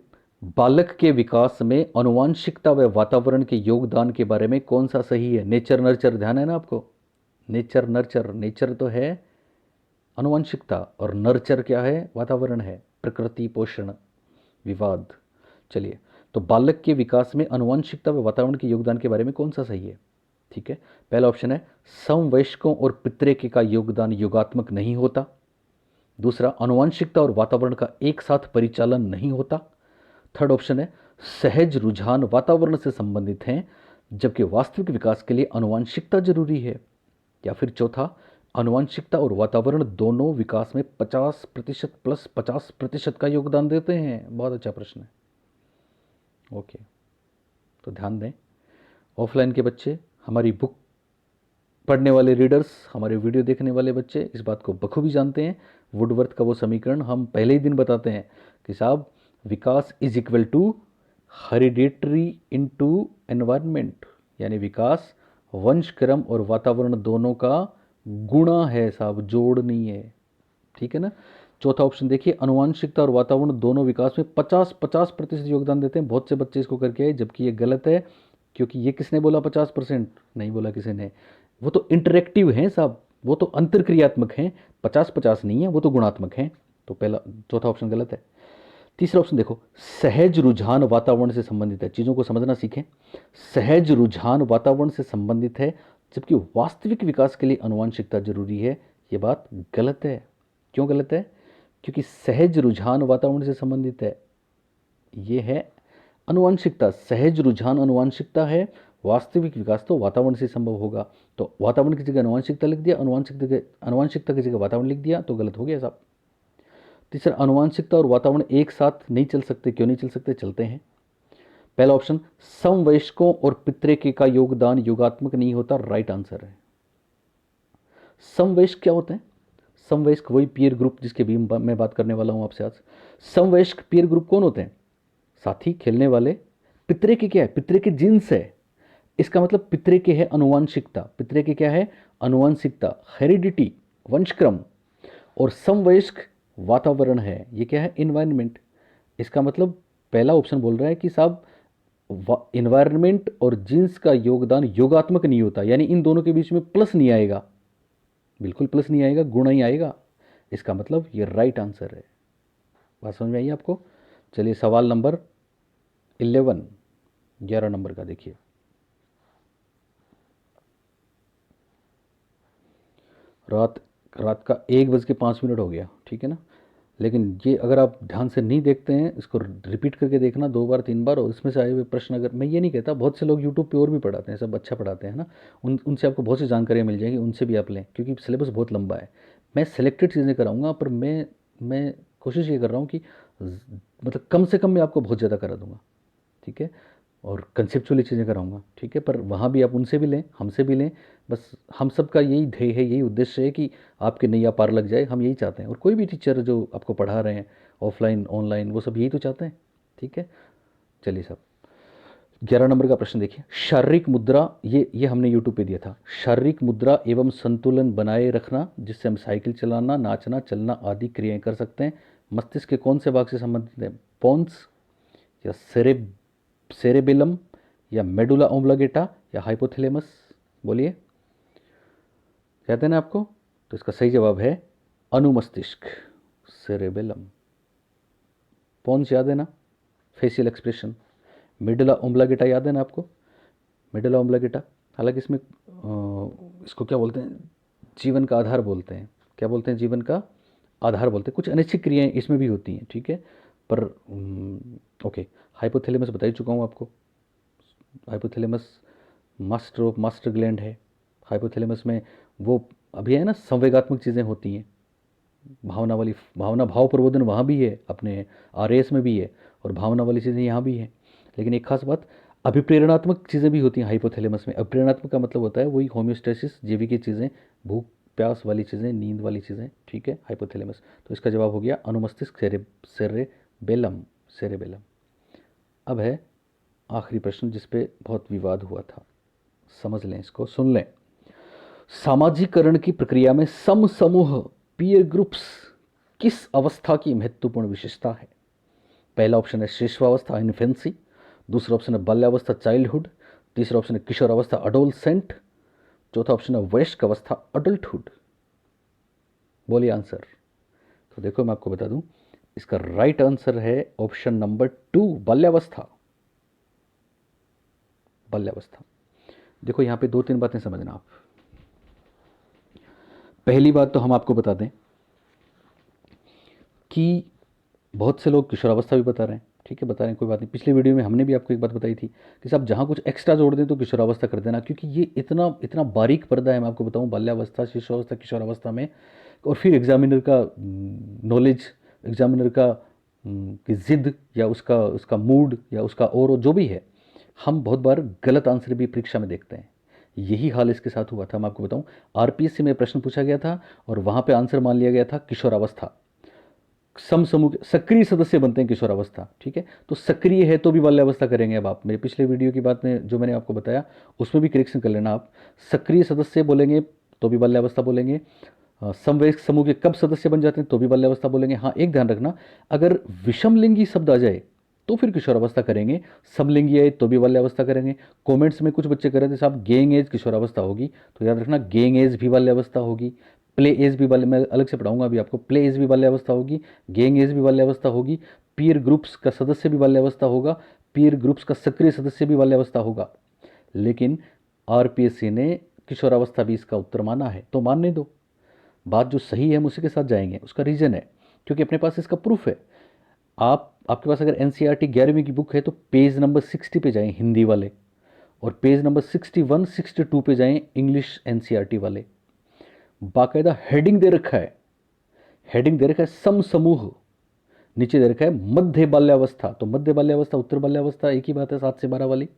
A: बालक के विकास में आनुवांशिकता व वातावरण के योगदान के बारे में कौन सा सही है? नेचर नर्चर, ध्यान है ना आपको? नेचर नर्चर, नेचर तो है आनुवांशिकता, और नर्चर क्या है? वातावरण है, प्रकृति, पोषण, विवाद। चलिए, तो बालक के विकास में आनुवांशिकता व वातावरण के योगदान के बारे में कौन सा सही है? ठीक है, पहला ऑप्शन है समवयस्कों और पितृके का योगदान योगात्मक नहीं होता। दूसरा, आनुवांशिकता और वातावरण का एक साथ परिचालन नहीं होता। थर्ड ऑप्शन है सहज रुझान वातावरण से संबंधित हैं, जबकि वास्तविक विकास के लिए आनुवांशिकता जरूरी है। या फिर चौथा, आनुवांशिकता और वातावरण दोनों विकास में 50% प्लस 50% का योगदान देते हैं। बहुत अच्छा प्रश्न है। ओके, तो ध्यान दें, ऑफलाइन के बच्चे, हमारी बुक पढ़ने वाले रीडर्स, हमारे वीडियो देखने वाले बच्चे इस बात को बखूबी जानते हैं। वुडवर्थ का वो समीकरण हम पहले ही दिन बताते हैं कि साहब विकास is equal to hereditary into environment, यानी विकास वंशक्रम और वातावरण दोनों का गुणा है साहब, जोड़ नहीं है। ठीक है ना। चौथा ऑप्शन देखिए, आनुवांशिकता और वातावरण दोनों विकास में 50-50% योगदान देते हैं। बहुत से बच्चे इसको करके आए, जबकि ये गलत है, क्योंकि ये किसने बोला 50%? नहीं बोला किसी ने। वो तो इंटरेक्टिव हैं साहब, वो तो अंतरक्रियात्मक हैं, 50-50 नहीं है, वो तो गुणात्मक हैं। तो पहला, चौथा ऑप्शन गलत है। तीसरा ऑप्शन देखो, सहज रुझान वातावरण से संबंधित है। चीज़ों को समझना सीखें। सहज रुझान वातावरण से संबंधित है, जबकि वास्तविक विकास के लिए आनुवांशिकता जरूरी है। ये बात गलत है। क्यों गलत है? क्योंकि सहज रुझान वातावरण से संबंधित है, ये है आनुवांशिकता। सहज रुझान आनुवांशिकता है, वास्तविक विकास तो वातावरण से संभव होगा। तो वातावरण की जगह आनुवांशिकता लिख दिया, आनुवांशिकता की जगह वातावरण लिख दिया, तो गलत हो गया साहब। तीसरा, आनुवांशिकता और वातावरण एक साथ नहीं चल सकते। क्यों नहीं चल सकते? चलते हैं। पहला ऑप्शन, समवयस्कों और पितृके का योगदान योगात्मक नहीं होता, राइट आंसर है। समवयस्क क्या होते हैं? समवयस्क वही पीयर ग्रुप जिसके भी मैं बात करने वाला हूं आपसे आज। समवयस्क पीयर ग्रुप कौन होते हैं? साथी, खेलने वाले। पितृके क्या है? पितृके जिन्स है, इसका मतलब पितृके है अनुवांशिकता। पितृके क्या है? अनुवांशिकता, हेरिडिटी, वंशक्रम। और समवयस्क वातावरण है, ये क्या है? इन्वायरमेंट। इसका मतलब पहला ऑप्शन बोल रहा है कि साहब इन्वायरमेंट और जीन्स का योगदान योगात्मक नहीं होता, यानी इन दोनों के बीच में प्लस नहीं आएगा, बिल्कुल प्लस नहीं आएगा, गुणा ही आएगा। इसका मतलब ये राइट आंसर है। बात समझ में आई आपको? चलिए सवाल नंबर 11, 11 नंबर का देखिए। रात रात का 1:05 हो गया, ठीक है ना। लेकिन ये अगर आप ध्यान से नहीं देखते हैं, इसको रिपीट करके देखना 2 बार 3 बार, और इसमें से आए हुए प्रश्न, अगर मैं ये नहीं कहता, बहुत से लोग यूट्यूब पे और भी पढ़ाते हैं, सब अच्छा पढ़ाते हैं ना, उनसे आपको बहुत सी जानकारियाँ मिल जाएंगी, उनसे भी आप लें, क्योंकि सिलेबस बहुत लंबा है। मैं सेलेक्टेड चीज़ें कराऊंगा, पर मैं कोशिश ये कर रहा हूँ कि मतलब कम से कम मैं आपको बहुत ज़्यादा करा दूंगा, ठीक है, और कंसेप्चुअली चीज़ें कराऊंगा, ठीक है, पर वहाँ भी आप उनसे भी लें, हमसे भी लें। बस हम सब का यही ध्येय है, यही उद्देश्य है कि आपके नैया पार लग जाए, हम यही चाहते हैं। और कोई भी टीचर जो आपको पढ़ा रहे हैं ऑफलाइन ऑनलाइन, वो सब यही तो चाहते हैं, ठीक है। चलिए साहब, 11 नंबर का प्रश्न देखिए। शारीरिक मुद्रा, ये हमने यूट्यूब पे दिया था। शारीरिक मुद्रा एवं संतुलन बनाए रखना, जिससे हम साइकिल चलाना, नाचना, चलना आदि क्रियाएं कर सकते हैं, मस्तिष्क के कौन से भाग से संबंधित है? पोन्स या सेरेबेलम या मेडुला ओब्लांगेटा या हाइपोथैलेमस? बोलिए, याद है ना आपको? तो इसका सही जवाब है अनुमस्तिष्क, सेरेबेलम। पोन्स याद है ना, फेशियल एक्सप्रेशन। मेडुला ओब्लांगेटा याद है ना आपको, मेडुला ओब्लांगेटा। हालांकि इसमें इसको क्या बोलते हैं, जीवन का आधार बोलते हैं। क्या बोलते हैं? जीवन का आधार बोलते हैं। कुछ अनिश्चित क्रियाएं इसमें भी होती हैं, ठीक है, पर ओके। हाइपोथैलेमस बता ही चुका हूँ आपको। हाइपोथैलेमस मास्टर ग्लैंड है। हाइपोथैलेमस में वो अभी है ना, संवेगात्मक चीज़ें होती हैं, भावना वाली, भावना भाव प्रबोधन वहाँ भी है, अपने आरएएस में भी है, और भावना वाली चीज़ें यहाँ भी हैं। लेकिन एक खास बात, अभिप्रेरणात्मक चीज़ें भी होती हैं हाइपोथैलेमस में। अभिप्रेरणात्मक का मतलब होता है वही होम्योस्टेसिस, जीवी की चीज़ें, भूख प्यास वाली चीज़ें, नींद वाली चीज़ें, ठीक है, हाइपोथैलेमस। तो इसका जवाब हो गया अनुमस्तिष्क, सेरेबेलम, सेरेबेलम। अब है आखिरी प्रश्न, जिस पे बहुत विवाद हुआ था, समझ लें इसको, सुन लें। सामाजिकरण की प्रक्रिया में समूह पीयर ग्रुप्स किस अवस्था की महत्वपूर्ण विशेषता है? पहला ऑप्शन है शिशुअवस्था, इन्फेंसी। दूसरा ऑप्शन है बाल्यावस्था, चाइल्डहुड। तीसरा ऑप्शन है किशोरावस्था, अडोलसेंट। चौथा ऑप्शन है वयस्क अवस्था, अडल्टहुड। बोलिए आंसर। तो देखो, मैं आपको बता दूं, इसका राइट आंसर है ऑप्शन नंबर 2, बाल्यावस्था, बाल्यावस्था। देखो, यहां पे 2-3 बातें समझना आप। पहली बात तो हम आपको बता दें कि बहुत से लोग किशोरावस्था भी बता रहे हैं, ठीक है, बता रहे हैं, कोई बात नहीं। पिछले वीडियो में हमने भी आपको एक बात बताई थी कि साहब जहाँ कुछ एक्स्ट्रा जोड़ दें तो किशोरावस्था कर देना, क्योंकि ये इतना इतना बारीक पर्दा है। मैं आपको बताऊँ, बाल्यावस्था, शिशुअवस्था, किशोरावस्था में, और फिर एग्जामिनर का नॉलेज, एग्जामिनर का की ज़िद, या उसका उसका मूड, या उसका और जो भी है, हम बहुत बार गलत आंसर भी परीक्षा में देखते हैं। यही हाल इसके साथ हुआ था। मैं आपको बताऊं, आरपीएससी में प्रश्न पूछा गया था और वहां पे आंसर मान लिया गया था किशोरावस्था। समूह के सक्रिय सदस्य बनते हैं किशोरावस्था, ठीक है, तो सक्रिय है तो भी बाल्यावस्था करेंगे। अब आप मेरे पिछले वीडियो की बात में जो मैंने आपको बताया, उसमें भी करेक्शन कर लेना आप। सक्रिय सदस्य बोलेंगे तो भी बाल्यावस्था बोलेंगे। समवयस्क समूह के कब सदस्य बन जाते हैं तो भी बाल्यावस्था बोलेंगे। हाँ, एक ध्यान रखना, अगर विषमलिंगी शब्द आ जाए तो फिर किशोरावस्था करेंगे, समलिंगी आए तो भी बाल्यावस्था करेंगे। कमेंट्स में कुछ बच्चे कह रहे थे साहब गेइंग एज किशोरावस्था होगी, तो याद रखना गेइंग एज भी बाल्यावस्था होगी, प्ले एज भी बाल्य, मैं अलग से पढ़ाऊंगा अभी आपको, प्ले एज भी बाल्यावस्था होगी, गेइंग एज भी बाल्यावस्था होगी, पीयर ग्रुप्स का सदस्य भी बाल्यावस्था होगा, पीयर ग्रुप्स का सक्रिय सदस्य भी बाल्यावस्था होगा। लेकिन आरपीएससी ने किशोरावस्था भी इसका उत्तर माना है, तो मानने दो। बात जो सही है हम उसी के साथ जाएंगे। उसका रीज़न है क्योंकि अपने पास इसका प्रूफ है। आपके पास अगर एनसीईआरटी 11वीं की बुक है तो पेज नंबर 60 पे जाएं हिंदी वाले, और पेज नंबर 61 62 पे जाएं इंग्लिश एनसीईआरटी वाले। बाकायदा हेडिंग दे रखा है, हेडिंग दे रखा है सम समूह, नीचे दे रखा है मध्य बाल्यावस्था। तो मध्य बाल्यावस्था, उत्तर बाल्यावस्था एक ही बात है, 7 से 12 वाली,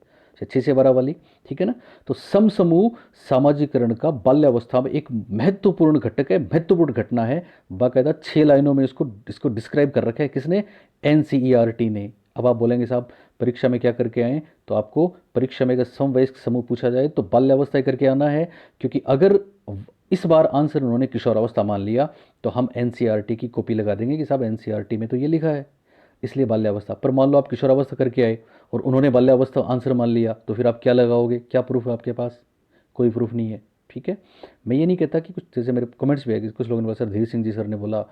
A: 6 से 12 वाली, ठीक है ना। तो सम समूह सामाजिकरण का बाल्यावस्था में एक महत्वपूर्ण घटक है, महत्वपूर्ण घटना है। बाकायदा 6 लाइनों में इसको इसको डिस्क्राइब कर रखा है, किसने? एनसीईआरटी ने। अब आप बोलेंगे साहब परीक्षा में क्या करके आए, तो आपको परीक्षा में अगर समवयस्क समूह पूछा जाए तो बाल्यावस्था करके आना है, क्योंकि अगर इस बार आंसर उन्होंने किशोरावस्था मान लिया तो हम एनसीईआरटी की कॉपी लगा देंगे कि साहब एनसीईआरटी में तो ये लिखा है, इसलिए बाल्यावस्था। पर मान लो आप किशोरावस्था करके आए और उन्होंने बाल्यावस्था आंसर मान लिया, तो फिर आप क्या लगाओगे? क्या प्रूफ है आपके पास? कोई प्रूफ नहीं है, ठीक है। मैं ये नहीं कहता कि कुछ, जैसे मेरे कमेंट्स भी आए कि कुछ लोगों ने बोला सर धीर सिंह जी सर ने बोला,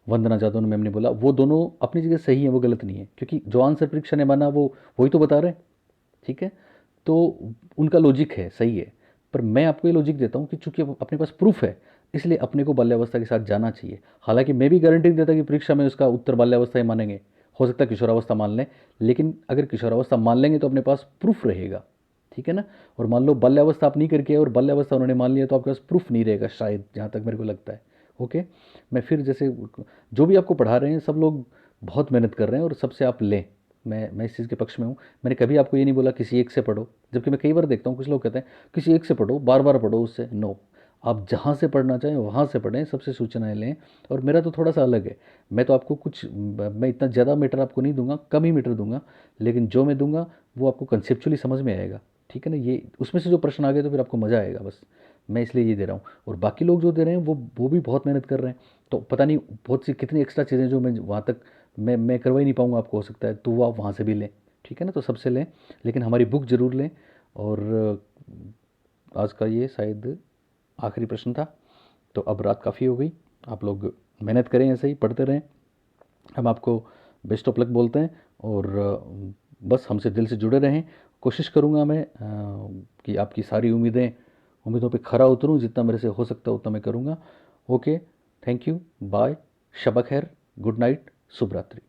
A: वंदना जादव मैम ने बोला, वो दोनों अपनी जगह सही है, वो गलत नहीं है, क्योंकि जो आंसर परीक्षा ने माना वो वही तो बता रहे हैं, ठीक है। तो उनका लॉजिक है, सही है। पर मैं आपको ये लॉजिक देता हूँ कि चूंकि अपने पास प्रूफ है, इसलिए अपने को बाल्यावस्था के साथ जाना चाहिए। हालांकि मैं भी गारंटी नहीं देता कि परीक्षा में उसका उत्तर बाल्यावस्था ही मानेंगे, हो सकता है किशोरावस्था मान लें, लेकिन अगर किशोरावस्था मान लेंगे तो अपने पास प्रूफ रहेगा, ठीक है ना। और मान लो बाल्यावस्था आप नहीं करके और बाल्यावस्था उन्होंने मान लिया, तो आपके पास प्रूफ नहीं रहेगा शायद, जहाँ तक मेरे को लगता है। ओके, मैं फिर जैसे जो भी आपको पढ़ा रहे हैं सब लोग बहुत मेहनत कर रहे हैं और सबसे आप लें, मैं इस चीज़ के पक्ष में हूँ। मैंने कभी आपको ये नहीं बोला किसी एक से पढ़ो, जबकि मैं कई बार देखता हूँ कुछ लोग कहते हैं किसी एक से पढ़ो, बार बार पढ़ो उससे। नो, आप जहाँ से पढ़ना चाहें वहाँ से पढ़ें, सबसे सूचनाएं लें। और मेरा तो थोड़ा सा अलग है, मैं तो आपको कुछ, मैं इतना ज़्यादा मीटर आपको नहीं दूंगा, कम ही मीटर दूंगा, लेकिन जो मैं दूंगा वो आपको कंसेप्चुअली समझ में आएगा, ठीक है ना। ये उसमें से जो प्रश्न आ गए तो फिर आपको मज़ा आएगा, बस मैं इसलिए ये दे रहा हूँ। और बाकी लोग जो दे रहे हैं वो भी बहुत मेहनत कर रहे हैं, तो पता नहीं बहुत सी कितनी एक्स्ट्रा चीज़ें जो मैं वहाँ तक मैं करवा ही नहीं पाऊँगा, आपको हो सकता है, तो वो आप वहाँ से भी लें, ठीक है ना। तो सबसे लें, लेकिन हमारी बुक ज़रूर लें। और आज का ये शायद आखिरी प्रश्न था, तो अब रात काफ़ी हो गई, आप लोग मेहनत करें, ऐसे ही पढ़ते रहें। हम आपको बेस्ट ऑफ लक बोलते हैं, और बस हमसे दिल से जुड़े रहें। कोशिश करूँगा मैं कि आपकी सारी उम्मीदों पे खरा उतरूँ, जितना मेरे से हो सकता है उतना मैं करूँगा। ओके, थैंक यू, बाय, शब खैर, गुड नाइट, शुभ रात्रि।